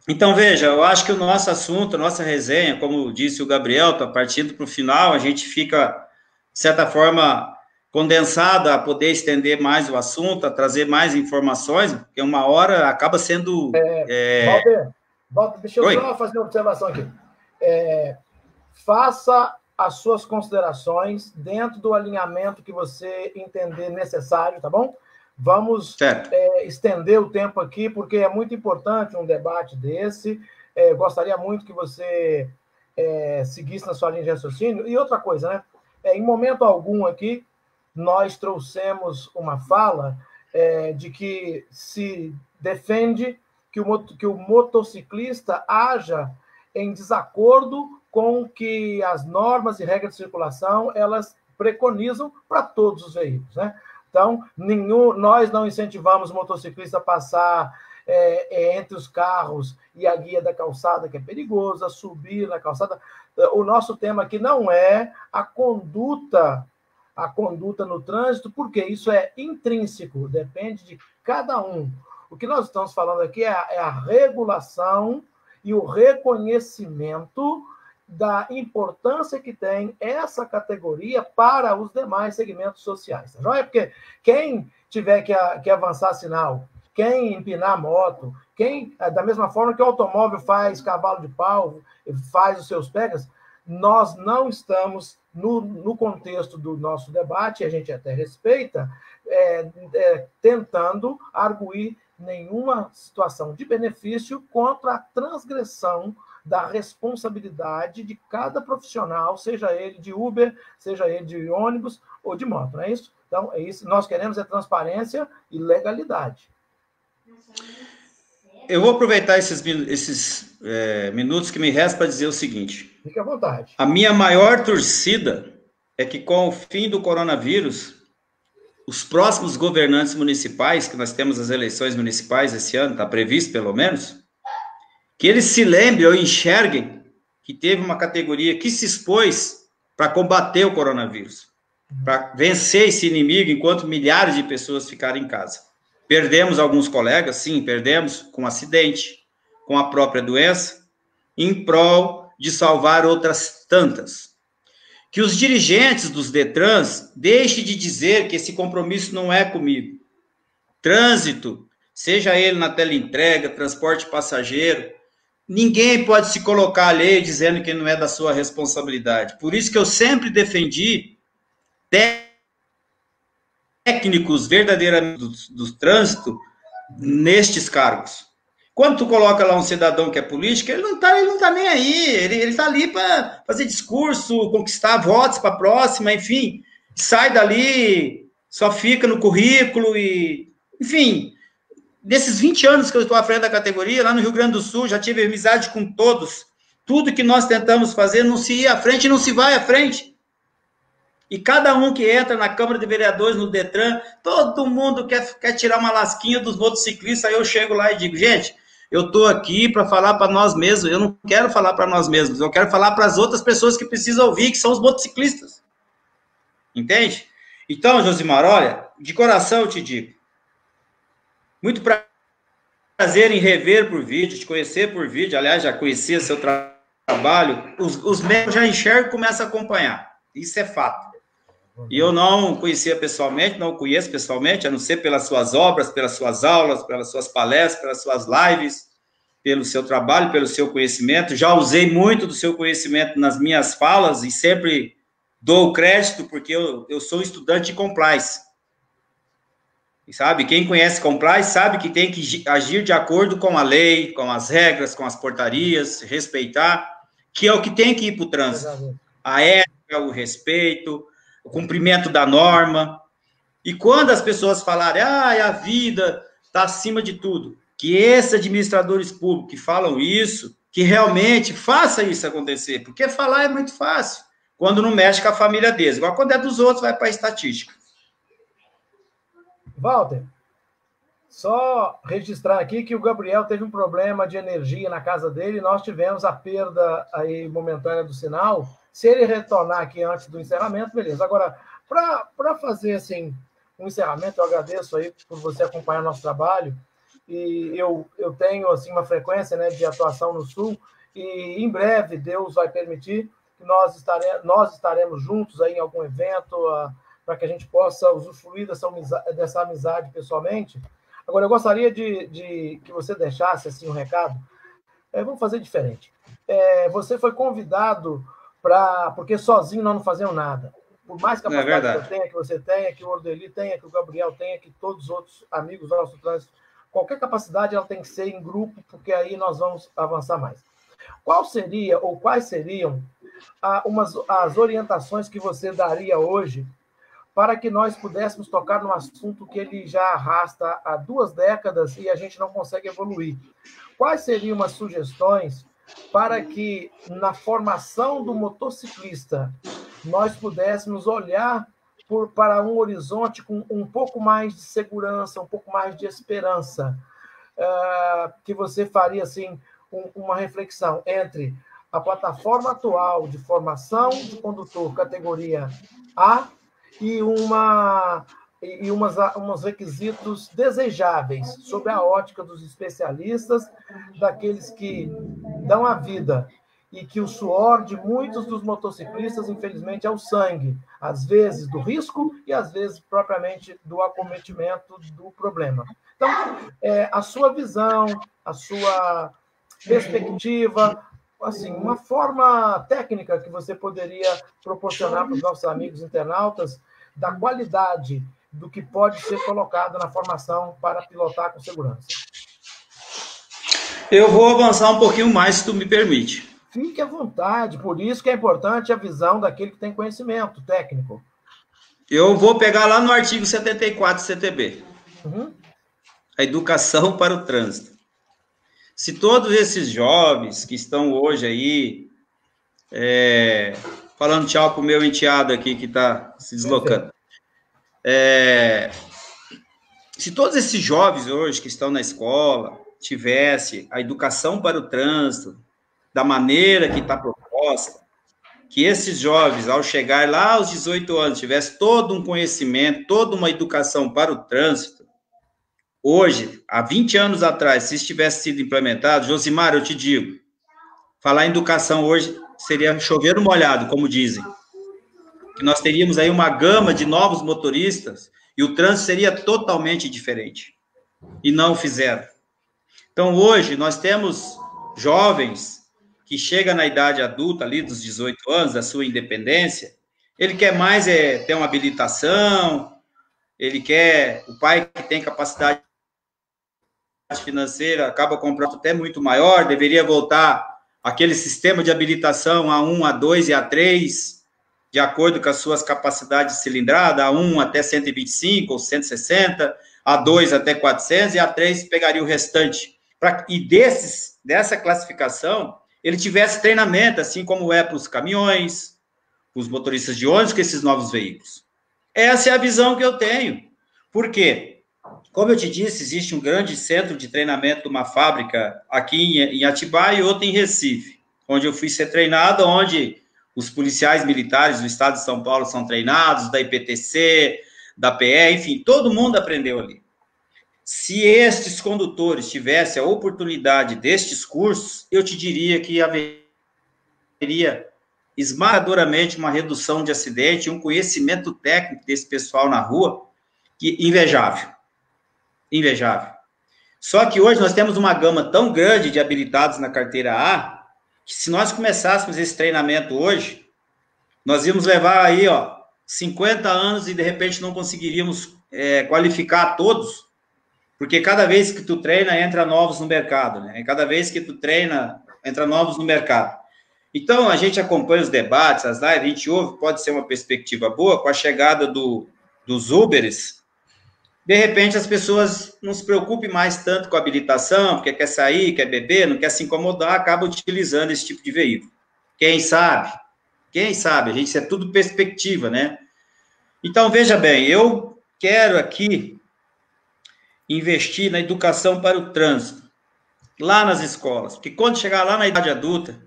Então, veja, eu acho que o nosso assunto, a nossa resenha, como disse o Gabriel, está partindo para o final, a gente fica, de certa forma, condensada a poder estender mais o assunto, a trazer mais informações, porque 1 hora acaba sendo... Walter, deixa eu só fazer uma observação aqui. Faça as suas considerações dentro do alinhamento que você entender necessário, tá bom? Vamos estender o tempo aqui, porque é muito importante um debate desse. Gostaria muito que você seguisse na sua linha de raciocínio. E outra coisa, né? Em momento algum aqui, nós trouxemos uma fala de que se defende que o motociclista haja em desacordo com o que as normas e regras de circulação elas preconizam para todos os veículos, né? Então, nós não incentivamos o motociclista a passar entre os carros e a guia da calçada, que é perigoso, a subir na calçada. O nosso tema aqui não é a conduta no trânsito, porque isso é intrínseco, depende de cada um. O que nós estamos falando aqui é a regulação e o reconhecimento da importância que tem essa categoria para os demais segmentos sociais. Não é porque quem tiver que avançar sinal, quem empinar a moto, da mesma forma que o automóvel faz cavalo de pau, faz os seus pegas, nós não estamos, no contexto do nosso debate, a gente até respeita, tentando arguir nenhuma situação de benefício contra a transgressão da responsabilidade de cada profissional, seja ele de Uber, seja ele de ônibus ou de moto, não é isso? Então, é isso. Nós queremos transparência e legalidade. eu vou aproveitar esses minutos que me restam para dizer o seguinte. Fique à vontade. A minha maior torcida é que, com o fim do coronavírus, os próximos governantes municipais, que nós temos as eleições municipais esse ano, está previsto pelo menos, que eles se lembrem ou enxerguem que teve uma categoria que se expôs para combater o coronavírus, para vencer esse inimigo, enquanto milhares de pessoas ficaram em casa. Perdemos alguns colegas, sim, perdemos com acidente, com a própria doença, em prol de salvar outras tantas. Que os dirigentes dos Detrans deixem de dizer que esse compromisso não é comigo. Trânsito, seja ele na teleentrega, transporte passageiro, ninguém pode se colocar alheio dizendo que não é da sua responsabilidade. Por isso que eu sempre defendi técnicos verdadeiramente do trânsito nestes cargos. Quando tu coloca lá um cidadão que é político, ele não tá nem aí, ele tá ali para fazer discurso, conquistar votos para a próxima, enfim, sai dali, só fica no currículo e, enfim, nesses 20 anos que eu estou à frente da categoria, lá no Rio Grande do Sul, já tive amizade com todos, tudo que nós tentamos fazer não se ia à frente, não se vai à frente. E cada um que entra na Câmara de Vereadores, no Detran, todo mundo quer tirar uma lasquinha dos motociclistas, aí eu chego lá e digo, gente, eu estou aqui para falar para nós mesmos, eu não quero falar para nós mesmos, eu quero falar para as outras pessoas que precisam ouvir, que são os motociclistas. Entende? Então, Josimar, olha, de coração eu te digo, muito prazer em rever por vídeo, te conhecer por vídeo, aliás, já conhecia seu trabalho, os membros já enxergam e começam a acompanhar, isso é fato. E eu não conhecia pessoalmente, não conheço pessoalmente, a não ser pelas suas obras, pelas suas aulas, pelas suas palestras, pelas suas lives, pelo seu trabalho, pelo seu conhecimento. Já usei muito do seu conhecimento nas minhas falas e sempre dou crédito, porque eu sou estudante de compliance. E sabe, quem conhece compliance sabe que tem que agir de acordo com a lei, com as regras, com as portarias, respeitar, que é o que tem que ir para o trânsito. A ética, o respeito, o cumprimento da norma. E quando as pessoas falarem, a vida está acima de tudo, que esses administradores públicos que falam isso, que realmente faça isso acontecer, porque falar é muito fácil, quando não mexe com a família deles. Igual quando é dos outros, vai para a estatística. Walter, só registrar aqui que o Gabriel teve um problema de energia na casa dele, nós tivemos a perda aí momentânea do sinal. Se ele retornar aqui antes do encerramento, beleza. Agora, para fazer assim, um encerramento, eu agradeço aí por você acompanhar nosso trabalho. E eu tenho assim, uma frequência, né, de atuação no Sul, e em breve Deus vai permitir que nós estaremos juntos aí em algum evento, para que a gente possa usufruir dessa amizade pessoalmente. Agora, eu gostaria de que você deixasse assim, um recado. Vamos fazer diferente. Você foi convidado porque sozinho nós não fazemos nada. Por mais capacidade que eu tenha, que você tenha, que o Ordeli tenha, que o Gabriel tenha, que todos os outros amigos do nosso trânsito, qualquer capacidade ela tem que ser em grupo, porque aí nós vamos avançar mais. Quais seriam as orientações que você daria hoje para que nós pudéssemos tocar num assunto que ele já arrasta há 2 décadas e a gente não consegue evoluir? Quais seriam as sugestões para que, na formação do motociclista, nós pudéssemos olhar para um horizonte com um pouco mais de segurança, um pouco mais de esperança? Que você faria, assim, uma reflexão entre a plataforma atual de formação de condutor categoria A e uns requisitos desejáveis sobre a ótica dos especialistas, daqueles que dão a vida, e que o suor de muitos dos motociclistas, infelizmente, é o sangue, às vezes do risco e às vezes propriamente do acometimento do problema. Então, a sua visão, a sua perspectiva, assim, uma forma técnica que você poderia proporcionar para os nossos amigos internautas da qualidade do que pode ser colocado na formação para pilotar com segurança. Eu vou avançar um pouquinho mais, se tu me permite. Fique à vontade, por isso que é importante a visão daquele que tem conhecimento técnico. Eu vou pegar lá no artigo 74 do CTB. A educação para o trânsito. Se todos esses jovens que estão hoje aí, falando tchau para o meu enteado aqui que está se deslocando, se todos esses jovens hoje que estão na escola tivesse a educação para o trânsito da maneira que está proposta, que esses jovens, ao chegar lá aos 18 anos, tivessem todo um conhecimento, toda uma educação para o trânsito, hoje, há 20 anos atrás, se isso tivesse sido implementado, Josimar, eu te digo, falar em educação hoje seria chover no molhado, como dizem. Que nós teríamos aí uma gama de novos motoristas e o trânsito seria totalmente diferente. E não o fizeram. Então, hoje, nós temos jovens que chegam na idade adulta, ali dos 18 anos, da sua independência, ele quer mais ter uma habilitação, ele quer, o pai que tem capacidade financeira acaba comprando até muito maior, deveria voltar aquele sistema de habilitação A1, A2 e A3, de acordo com as suas capacidades de cilindrada, A1 até 125 ou 160, A2 até 400 e A3 pegaria o restante. E dessa classificação, ele tivesse treinamento, assim como é para os caminhões, os motoristas de ônibus, com esses novos veículos. Essa é a visão que eu tenho. Por quê? Como eu te disse, existe um grande centro de treinamento de uma fábrica aqui em Atibaia e outro em Recife, onde eu fui ser treinado, onde os policiais militares do estado de São Paulo são treinados, da IPTC, da PE, enfim, todo mundo aprendeu ali. Se estes condutores tivessem a oportunidade destes cursos, eu te diria que haveria esmagadoramente uma redução de acidente, um conhecimento técnico desse pessoal na rua, que invejável. Invejável. Só que hoje nós temos uma gama tão grande de habilitados na carteira A, que se nós começássemos esse treinamento hoje, nós íamos levar aí, 50 anos e de repente não conseguiríamos qualificar todos, porque cada vez que tu treina, entra novos no mercado, né? Cada vez que tu treina, entra novos no mercado. Então, a gente acompanha os debates, as lives, a gente ouve, pode ser uma perspectiva boa, com a chegada dos Uberes, de repente as pessoas não se preocupem mais tanto com a habilitação, porque quer sair, quer beber, não quer se incomodar, acaba utilizando esse tipo de veículo. Quem sabe? A gente, isso é tudo perspectiva, né? Então, veja bem, eu quero aqui investir na educação para o trânsito, lá nas escolas, porque quando chegar lá na idade adulta,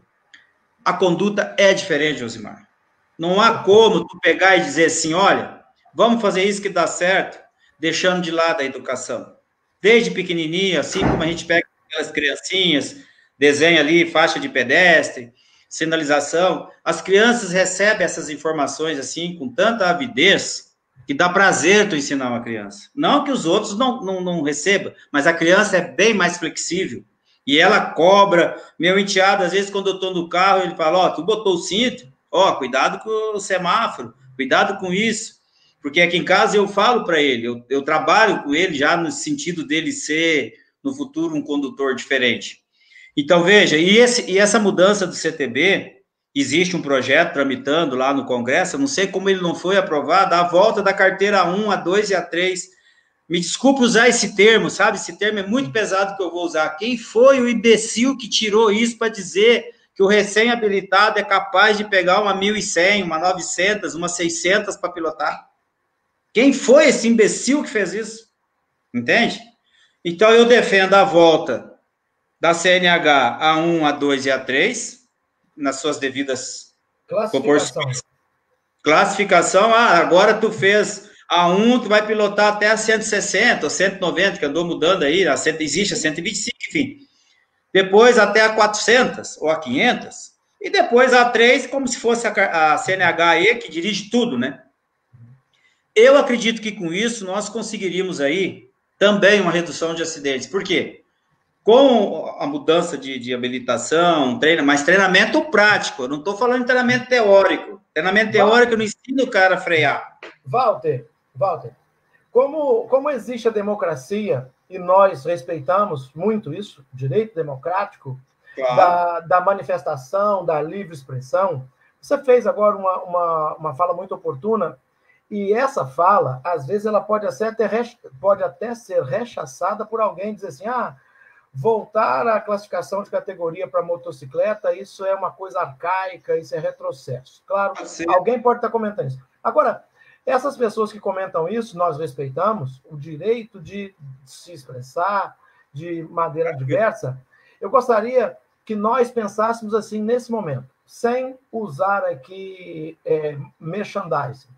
a conduta é diferente, Josimar. Não há como tu pegar e dizer assim, olha, vamos fazer isso que dá certo, deixando de lado a educação. Desde pequenininho, assim como a gente pega aquelas criancinhas, desenha ali faixa de pedestre, sinalização, as crianças recebem essas informações assim, com tanta avidez, que dá prazer tu ensinar uma criança. Não que os outros não recebam, mas a criança é bem mais flexível. E ela cobra. Meu enteado, às vezes, quando eu estou no carro, ele fala, tu botou o cinto? Cuidado com o semáforo, cuidado com isso. Porque aqui em casa eu falo para ele, eu trabalho com ele já no sentido dele ser, no futuro, um condutor diferente. Então, veja, e essa mudança do CTB, existe um projeto tramitando lá no Congresso, eu não sei como ele não foi aprovado, a volta da carteira A1, A2 e A3. Me desculpe usar esse termo, sabe? Esse termo é muito pesado que eu vou usar. Quem foi o imbecil que tirou isso para dizer que o recém-habilitado é capaz de pegar uma 1.100, uma 900, uma 600 para pilotar? Quem foi esse imbecil que fez isso? Entende? Então, eu defendo a volta da CNH A1, A2 e A3, nas suas devidas proporções. Classificação, agora tu fez A1, tu vai pilotar até a 160 ou 190, que andou mudando aí, existe a 125, enfim. Depois até a 400 ou a 500, e depois a A3, como se fosse a CNH-E, que dirige tudo, né? Eu acredito que com isso nós conseguiríamos aí também uma redução de acidentes. Por quê? Com a mudança de habilitação, mas treinamento prático, eu não estou falando de treinamento teórico. Treinamento teórico não ensina o cara a frear. Walter, como existe a democracia, e nós respeitamos muito isso, direito democrático, claro, da manifestação, da livre expressão, você fez agora uma fala muito oportuna, e essa fala, às vezes, ela pode até ser rechaçada por alguém, dizer assim, voltar à classificação de categoria para motocicleta, isso é uma coisa arcaica, isso é retrocesso. Claro, alguém pode estar comentando isso. Agora, essas pessoas que comentam isso, nós respeitamos o direito de se expressar de maneira diversa. Eu gostaria que nós pensássemos assim nesse momento, sem usar aqui merchandising.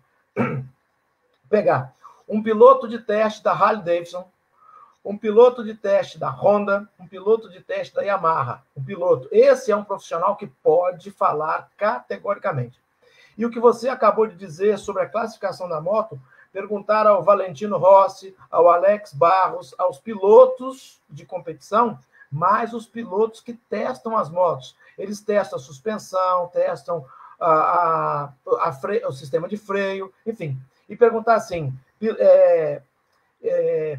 Pegar um piloto de teste da Harley-Davidson, um piloto de teste da Honda, um piloto de teste da Yamaha. Um piloto. Esse é um profissional que pode falar categoricamente. E o que você acabou de dizer sobre a classificação da moto, perguntar ao Valentino Rossi, ao Alex Barros, aos pilotos de competição, mas os pilotos que testam as motos. Eles testam a suspensão, testam o sistema de freio, enfim. E perguntar assim,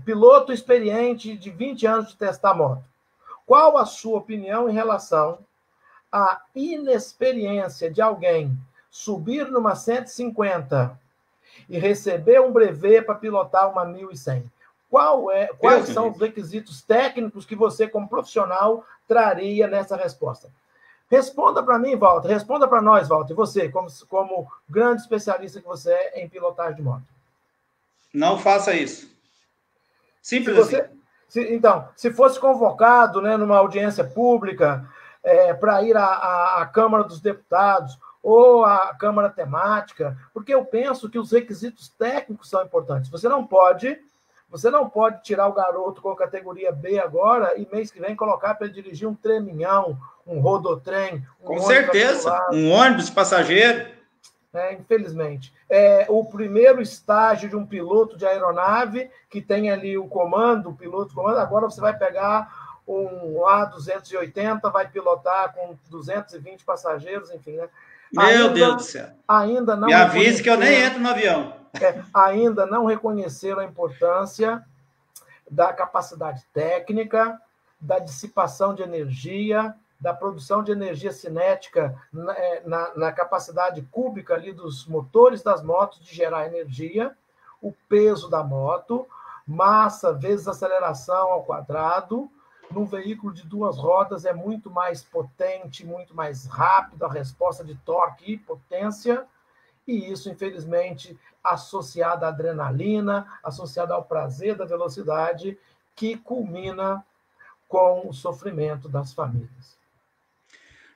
piloto experiente de 20 anos de testar moto, qual a sua opinião em relação à inexperiência de alguém subir numa 150 e receber um brevet para pilotar uma 1100? Quais são os requisitos técnicos que você, como profissional, traria nessa resposta? Responda para mim, Walter. Responda para nós, Walter. Você, como grande especialista que você é em pilotagem de moto. Não faça isso. Simples assim. Então, se fosse convocado, né, numa audiência pública para ir à Câmara dos Deputados ou à Câmara Temática, porque eu penso que os requisitos técnicos são importantes. Você não pode tirar o garoto com categoria B agora e mês que vem colocar para ele dirigir um treminhão, um rodotrem. Com certeza, um ônibus passageiro. Infelizmente. O primeiro estágio de um piloto de aeronave, que tem ali o comando, o piloto comando, agora você vai pegar um A280, vai pilotar com 220 passageiros, enfim, né? Meu Deus do céu. Ainda não. Me avise que eu nem entro no avião. Ainda não reconheceram a importância da capacidade técnica, da dissipação de energia, da produção de energia cinética na capacidade cúbica ali dos motores das motos de gerar energia, o peso da moto, massa vezes aceleração ao quadrado. Num veículo de duas rodas é muito mais potente, muito mais rápido a resposta de torque e potência, e isso, infelizmente, associado à adrenalina, associado ao prazer da velocidade, que culmina com o sofrimento das famílias.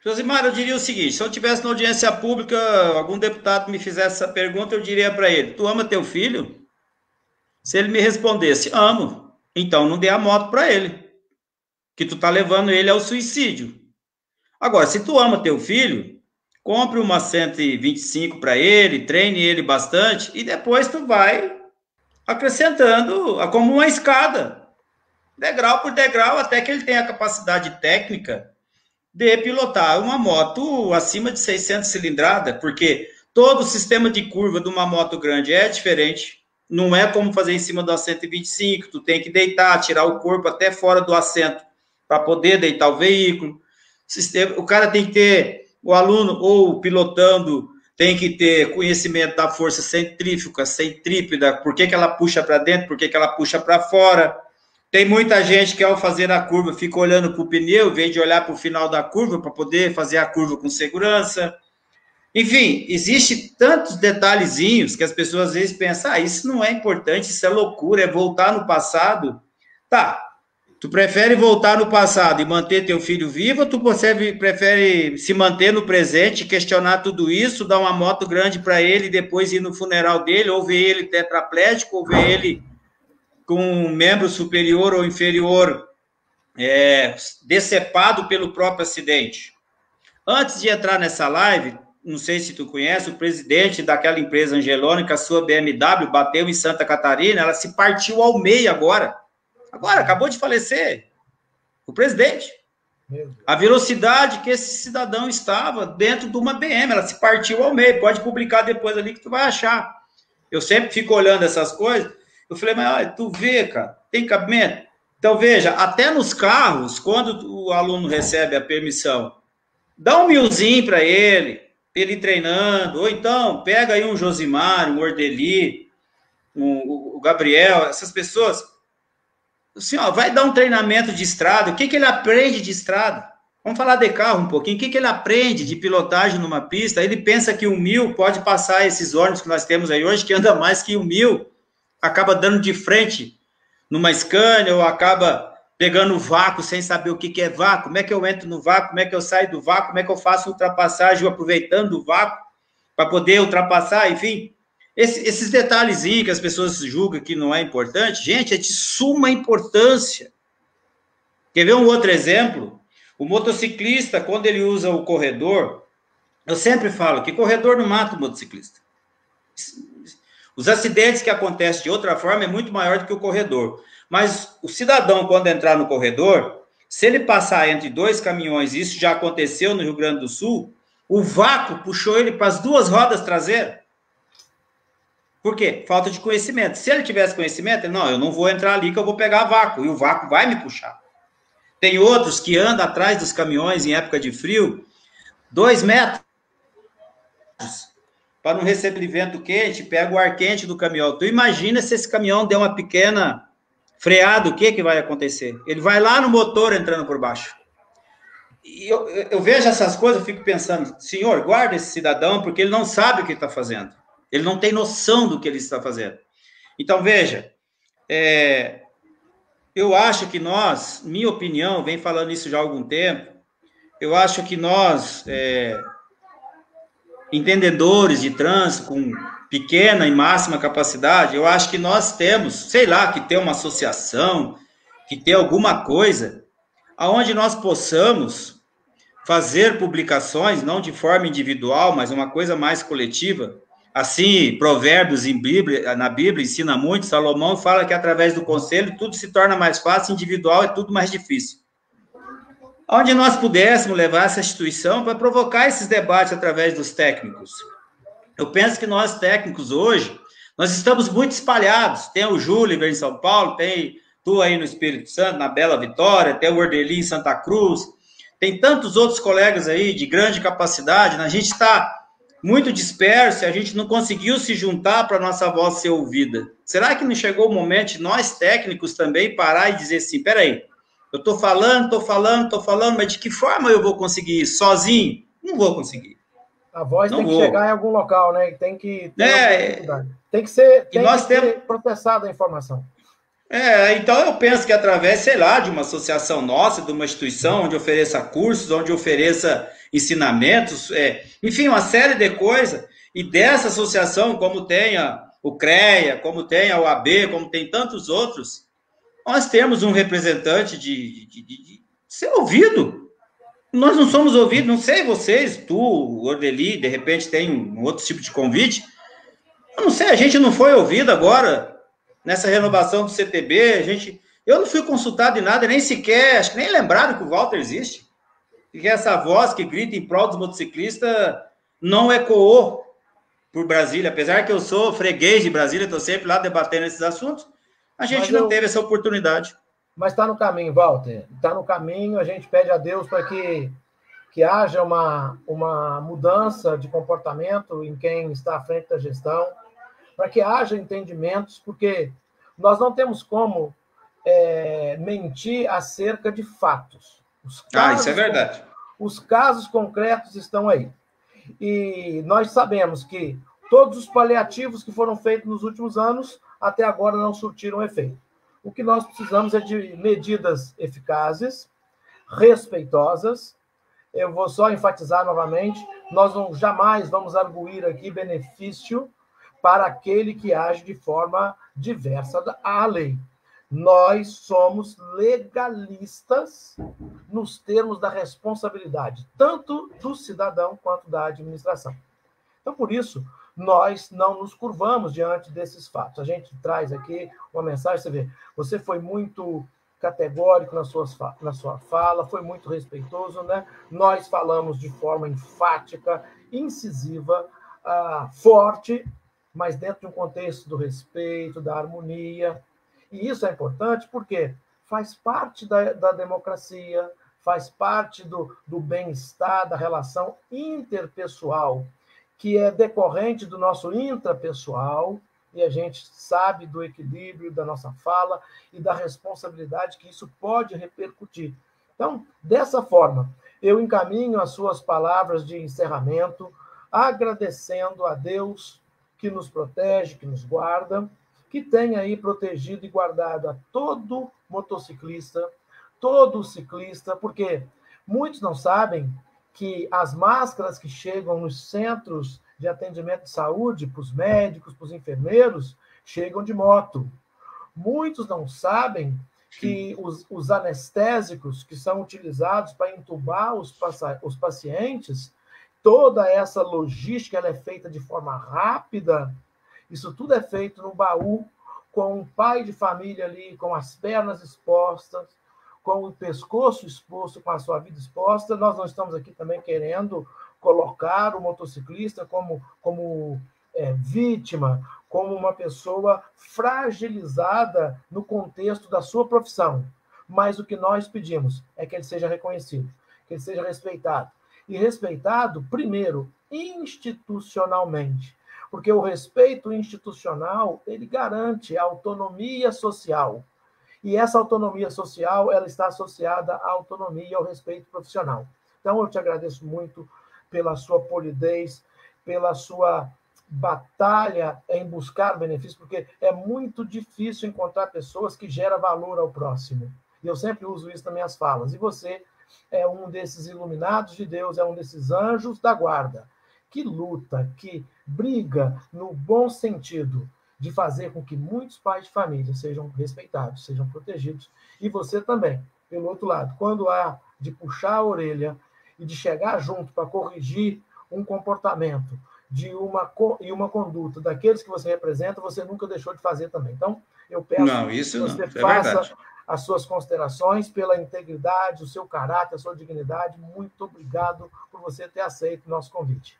Josimar, eu diria o seguinte, se eu tivesse na audiência pública, algum deputado me fizesse essa pergunta, eu diria para ele, tu ama teu filho? Se ele me respondesse, amo, então não dê a moto para ele, que tu tá levando ele ao suicídio. Agora, se tu ama teu filho, compre uma 125 para ele, treine ele bastante, e depois tu vai acrescentando como uma escada, degrau por degrau, até que ele tenha a capacidade técnica de pilotar uma moto acima de 600 cilindradas, porque todo o sistema de curva de uma moto grande é diferente, não é como fazer em cima da 125, tu tem que deitar, tirar o corpo até fora do assento para poder deitar o veículo. O cara tem que ter, o aluno ou pilotando, tem que ter conhecimento da força centrífuga, centrípeta, por que ela puxa para dentro, por que ela puxa para fora. Tem muita gente que, ao fazer a curva, fica olhando para o pneu, em vez de olhar para o final da curva, para poder fazer a curva com segurança. Enfim, existe tantos detalhezinhos que as pessoas às vezes pensam, isso não é importante, isso é loucura, é voltar no passado. Tá, tu prefere voltar no passado e manter teu filho vivo, ou tu prefere se manter no presente, questionar tudo isso, dar uma moto grande para ele, depois ir no funeral dele, ou ver ele tetraplégico, ou ver ele com um membro superior ou inferior decepado pelo próprio acidente. Antes de entrar nessa live, não sei se tu conhece, o presidente daquela empresa angelônica, a sua BMW, bateu em Santa Catarina, ela se partiu ao meio agora, acabou de falecer, o presidente. A velocidade que esse cidadão estava dentro de uma BM, ela se partiu ao meio, pode publicar depois ali que tu vai achar. Eu sempre fico olhando essas coisas, eu falei, mas olha, tu vê, cara, tem cabimento? Então, veja, até nos carros, quando o aluno recebe a permissão, dá um milzinho para ele ir treinando, ou então pega aí um Josimar, um Ordeli, o Gabriel, essas pessoas, assim, ó, vai dar um treinamento de estrada, o que ele aprende de estrada? Vamos falar de carro um pouquinho, o que ele aprende de pilotagem numa pista? Ele pensa que 1.000 pode passar esses ônibus que nós temos aí hoje, que anda mais que 1.000, acaba dando de frente numa Scania, ou acaba pegando o vácuo sem saber o que é vácuo, como é que eu entro no vácuo, como é que eu saio do vácuo, como é que eu faço ultrapassagem aproveitando o vácuo para poder ultrapassar, enfim. Esses detalhezinhos que as pessoas julgam que não é importante, gente, é de suma importância. Quer ver um outro exemplo? O motociclista, quando ele usa o corredor, eu sempre falo que corredor não mata o motociclista. Os acidentes que acontecem de outra forma é muito maior do que o corredor. Mas o cidadão, quando entrar no corredor, se ele passar entre dois caminhões, isso já aconteceu no Rio Grande do Sul, o vácuo puxou ele para as duas rodas traseiras. Por quê? Falta de conhecimento. Se ele tivesse conhecimento, ele, não, eu não vou entrar ali que eu vou pegar vácuo, e o vácuo vai me puxar. Tem outros que andam atrás dos caminhões em época de frio, 2 metros, para não receber vento quente, pega o ar quente do caminhão. Tu imagina se esse caminhão der uma pequena freada, o que vai acontecer? Ele vai lá no motor entrando por baixo. E eu vejo essas coisas, eu fico pensando, senhor, guarda esse cidadão, porque ele não sabe o que está fazendo. Ele não tem noção do que ele está fazendo. Então, veja, eu acho que nós, minha opinião, vem falando isso já há algum tempo, eu acho que nós, entendedores de trânsito, com pequena e máxima capacidade, eu acho que nós temos, sei lá, que ter uma associação, que ter alguma coisa, aonde nós possamos fazer publicações, não de forma individual, mas uma coisa mais coletiva. Assim, Provérbios na Bíblia ensina muito, Salomão fala que através do conselho tudo se torna mais fácil, individual é tudo mais difícil. Onde nós pudéssemos levar essa instituição para provocar esses debates através dos técnicos. Eu penso que nós técnicos hoje, nós estamos muito espalhados. Tem o Júlio em São Paulo, tem tu aí no Espírito Santo, na Bela Vitória, tem o Orderli em Santa Cruz, tem tantos outros colegas aí de grande capacidade, né? A gente está muito disperso, a gente não conseguiu se juntar para a nossa voz ser ouvida. Será que não chegou o momento de nós técnicos também parar e dizer assim, peraí, eu estou falando, mas de que forma eu vou conseguir isso? Sozinho? Não vou conseguir. A voz tem que chegar em algum local, né? Tem que tem que ser processada a informação. Então eu penso que através, sei lá, de uma associação nossa, de uma instituição onde ofereça cursos, onde ofereça ensinamentos, enfim, uma série de coisas, e dessa associação, como tem o CREA, como tem a OAB, como tem tantos outros, nós temos um representante de ser ouvido. Nós não somos ouvidos, não sei vocês, tu, o Orderli, de repente tem um outro tipo de convite, eu não sei, a gente não foi ouvido agora, nessa renovação do CTB, eu não fui consultado em nada, nem sequer, acho que nem lembraram que o Walter existe, porque essa voz que grita em prol dos motociclistas não ecoou por Brasília, apesar que eu sou freguês de Brasília, estou sempre lá debatendo esses assuntos, a gente não teve essa oportunidade. Mas está no caminho, Walter, está no caminho, a gente pede a Deus para que haja uma mudança de comportamento em quem está à frente da gestão, para que haja entendimentos, porque nós não temos como mentir acerca de fatos. Isso é verdade. Os casos concretos estão aí. E nós sabemos que todos os paliativos que foram feitos nos últimos anos, até agora não surtiram efeito. O que nós precisamos é de medidas eficazes, respeitosas. Eu vou só enfatizar novamente, nós jamais vamos arguir aqui benefício para aquele que age de forma diversa à lei. Nós somos legalistas nos termos da responsabilidade, tanto do cidadão quanto da administração. Então, por isso, nós não nos curvamos diante desses fatos. A gente traz aqui uma mensagem, você vê, você foi muito categórico na sua fala, foi muito respeitoso, né? Nós falamos de forma enfática, incisiva, forte, mas dentro de um contexto do respeito, da harmonia. E isso é importante porque faz parte da democracia, faz parte do bem-estar, da relação interpessoal, que é decorrente do nosso intrapessoal, e a gente sabe do equilíbrio da nossa fala e da responsabilidade que isso pode repercutir. Então, dessa forma, eu encaminho as suas palavras de encerramento, agradecendo a Deus que nos protege, que nos guarda, que tem aí protegido e guardado a todo motociclista, todo ciclista, porque muitos não sabem que as máscaras que chegam nos centros de atendimento de saúde, para os médicos, para os enfermeiros, chegam de moto. Muitos não sabem que os anestésicos que são utilizados para entubar os pacientes, toda essa logística ela é feita de forma rápida. Isso tudo é feito no baú, com um pai de família ali, com as pernas expostas, com o pescoço exposto, com a sua vida exposta. Nós não estamos aqui também querendo colocar o motociclista como vítima, como uma pessoa fragilizada no contexto da sua profissão. Mas o que nós pedimos é que ele seja reconhecido, que ele seja respeitado. E respeitado, primeiro, institucionalmente, porque o respeito institucional, ele garante a autonomia social. E essa autonomia social, ela está associada à autonomia e ao respeito profissional. Então, eu te agradeço muito pela sua polidez, pela sua batalha em buscar benefícios, porque é muito difícil encontrar pessoas que geram valor ao próximo. E eu sempre uso isso nas minhas falas. E você é um desses iluminados de Deus, é um desses anjos da guarda, que luta, que briga no bom sentido de fazer com que muitos pais de família sejam respeitados, sejam protegidos. E você também, pelo outro lado, quando há de puxar a orelha e de chegar junto para corrigir um comportamento e uma conduta daqueles que você representa, você nunca deixou de fazer também. Então, eu peço que você faça as suas considerações pela integridade, o seu caráter, a sua dignidade. Muito obrigado por você ter aceito o nosso convite.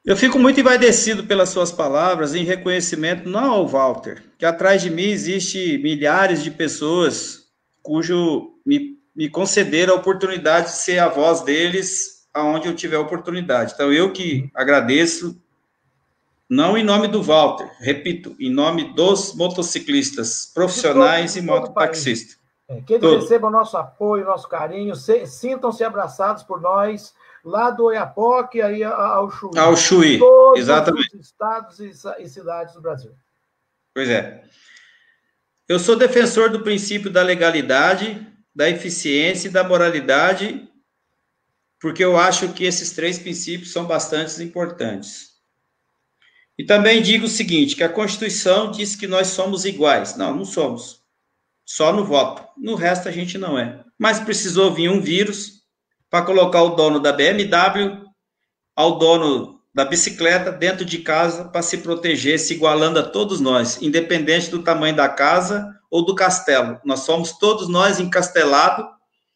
Eu fico muito envaidecido pelas suas palavras, em reconhecimento não ao Walter, que atrás de mim existe milhares de pessoas cujo me concederam a oportunidade de ser a voz deles aonde eu tiver oportunidade. Então, eu que agradeço, não em nome do Walter, repito, em nome dos motociclistas profissionais e mototaxistas. Que eles recebam nosso apoio, nosso carinho, sintam-se abraçados por nós, lá do Oiapoque aí ao Chuí. Ao Chuí, todos exatamente. Os estados e cidades do Brasil. Pois é. Eu sou defensor do princípio da legalidade, da eficiência e da moralidade, porque eu acho que esses três princípios são bastante importantes. E também digo o seguinte, que a Constituição diz que nós somos iguais. Não, não somos. Só no voto. No resto a gente não é. Mas precisou vir um vírus para colocar o dono da BMW ao dono da bicicleta dentro de casa para se proteger, se igualando a todos nós, independente do tamanho da casa ou do castelo. Nós somos todos nós encastelados,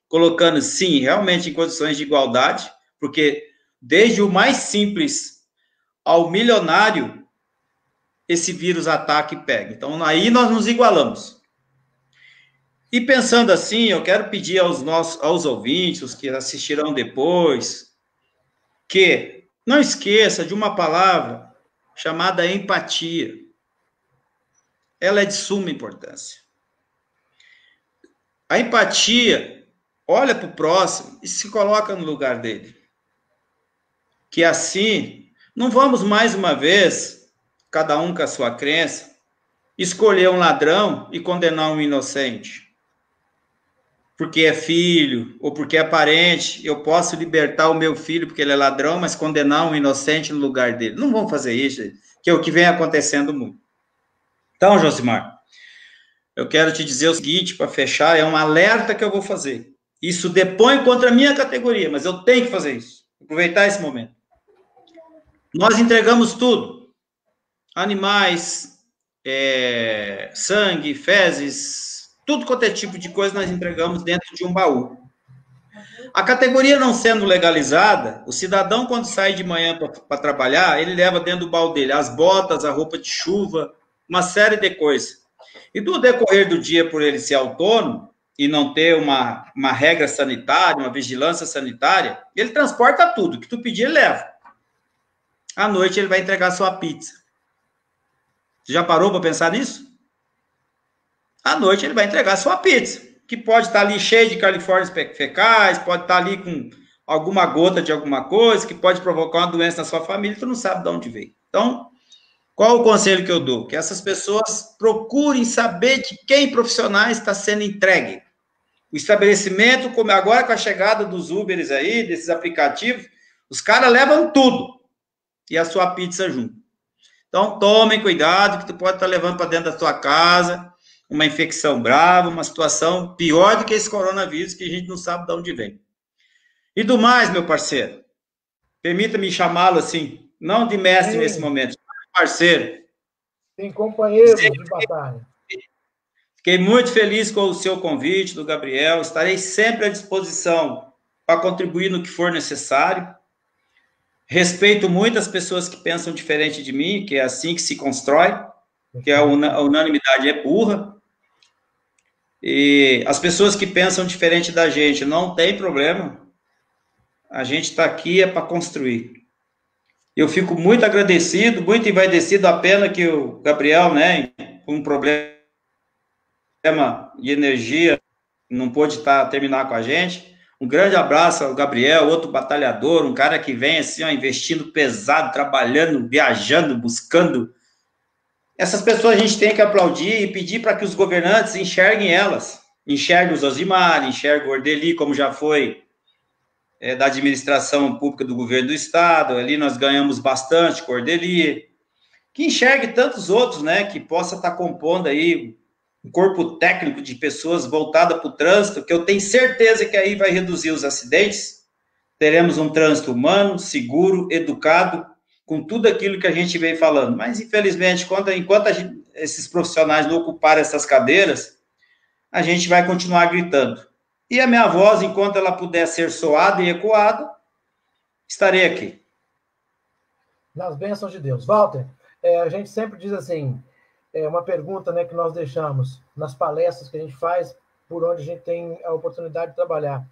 colocando, sim, realmente em condições de igualdade, porque desde o mais simples ao milionário, esse vírus ataca e pega. Então, aí nós nos igualamos. E pensando assim, eu quero pedir aos ouvintes, os que assistirão depois, que não esqueça de uma palavra chamada empatia. Ela é de suma importância. A empatia olha para o próximo e se coloca no lugar dele. Que assim, não vamos mais uma vez, cada um com a sua crença, escolher um ladrão e condenar um inocente. Porque é filho, ou porque é parente, eu posso libertar o meu filho porque ele é ladrão, mas condenar um inocente no lugar dele. Não vamos fazer isso, que é o que vem acontecendo muito. Então, Josimar, eu quero te dizer o seguinte, para fechar, é um alerta que eu vou fazer. Isso depõe contra a minha categoria, mas eu tenho que fazer isso. Aproveitar esse momento. Nós entregamos tudo. Animais, sangue, fezes, tudo quanto é tipo de coisa nós entregamos dentro de um baú. A categoria não sendo legalizada, o cidadão, quando sai de manhã para trabalhar, ele leva dentro do baú dele as botas, a roupa de chuva, uma série de coisas. E do decorrer do dia, por ele ser autônomo e não ter uma regra sanitária, uma vigilância sanitária, ele transporta tudo. O que tu pedir, ele leva. À noite, ele vai entregar sua pizza. Você já parou para pensar nisso? À noite ele vai entregar sua pizza, que pode estar ali cheia de coliformes fecais, pode estar ali com alguma gota de alguma coisa, que pode provocar uma doença na sua família, tu não sabe de onde veio. Então, qual o conselho que eu dou? Que essas pessoas procurem saber de quem profissionais está sendo entregue. O estabelecimento, como agora com a chegada dos Uberes aí, desses aplicativos, os caras levam tudo e a sua pizza junto. Então, tomem cuidado, que tu pode estar levando para dentro da tua casa uma infecção brava, uma situação pior do que esse coronavírus, que a gente não sabe de onde vem. E do mais, meu parceiro, permita-me chamá-lo assim, não de mestre nesse momento, parceiro. Sim, companheiro de batalha. Fiquei muito feliz com o seu convite, do Gabriel. Estarei sempre à disposição para contribuir no que for necessário. Respeito muito as pessoas que pensam diferente de mim, que é assim que se constrói, que a unanimidade é burra. E as pessoas que pensam diferente da gente, não tem problema. A gente está aqui é para construir. Eu fico muito agradecido, muito envaidecido, a pena que o Gabriel, né, com um problema de energia, não pôde terminar com a gente. Um grande abraço ao Gabriel, outro batalhador, um cara que vem assim, ó, investindo pesado, trabalhando, viajando, buscando. Essas pessoas a gente tem que aplaudir e pedir para que os governantes enxerguem elas. Enxerguem o Zosimar, enxerguem o Ordeli, como já foi da administração pública do governo do Estado. Ali nós ganhamos bastante com o Ordeli. Que enxergue tantos outros, né, que possa estar compondo aí um corpo técnico de pessoas voltada para o trânsito, que eu tenho certeza que aí vai reduzir os acidentes. Teremos um trânsito humano, seguro, educado, com tudo aquilo que a gente vem falando. Mas, infelizmente, enquanto esses profissionais não ocuparem essas cadeiras, a gente vai continuar gritando. E a minha voz, enquanto ela puder ser soada e ecoada, estarei aqui. Nas bênçãos de Deus. Walter, a gente sempre diz assim, uma pergunta, né, que nós deixamos nas palestras que a gente faz, por onde a gente tem a oportunidade de trabalhar.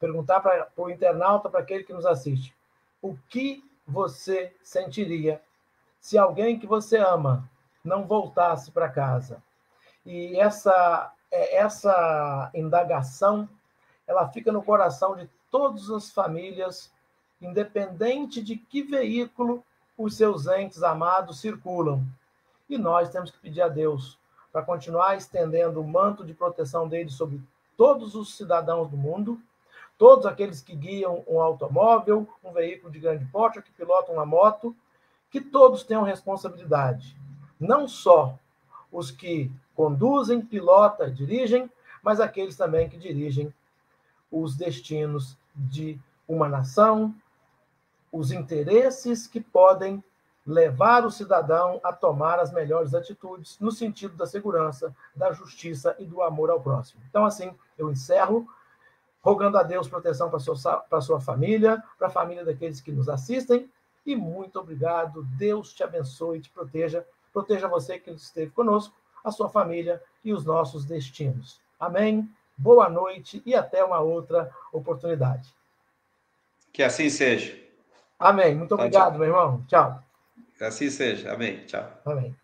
Perguntar para o internauta, para aquele que nos assiste, o que você sentiria se alguém que você ama não voltasse para casa? E essa indagação, ela fica no coração de todas as famílias, independente de que veículo os seus entes amados circulam. E nós temos que pedir a Deus para continuar estendendo o manto de proteção dele sobre todos os cidadãos do mundo, todos aqueles que guiam um automóvel, um veículo de grande porte, que pilotam uma moto, que todos tenham responsabilidade. Não só os que conduzem, pilotam, dirigem, mas aqueles também que dirigem os destinos de uma nação, os interesses que podem levar o cidadão a tomar as melhores atitudes no sentido da segurança, da justiça e do amor ao próximo. Então, assim, eu encerro rogando a Deus proteção para a sua família, para a família daqueles que nos assistem, e muito obrigado. Deus te abençoe e te proteja. Proteja você que esteve conosco, a sua família e os nossos destinos. Amém? Boa noite e até uma outra oportunidade. Que assim seja. Amém. Muito obrigado, meu irmão. Tchau. Que assim seja. Amém. Tchau. Amém.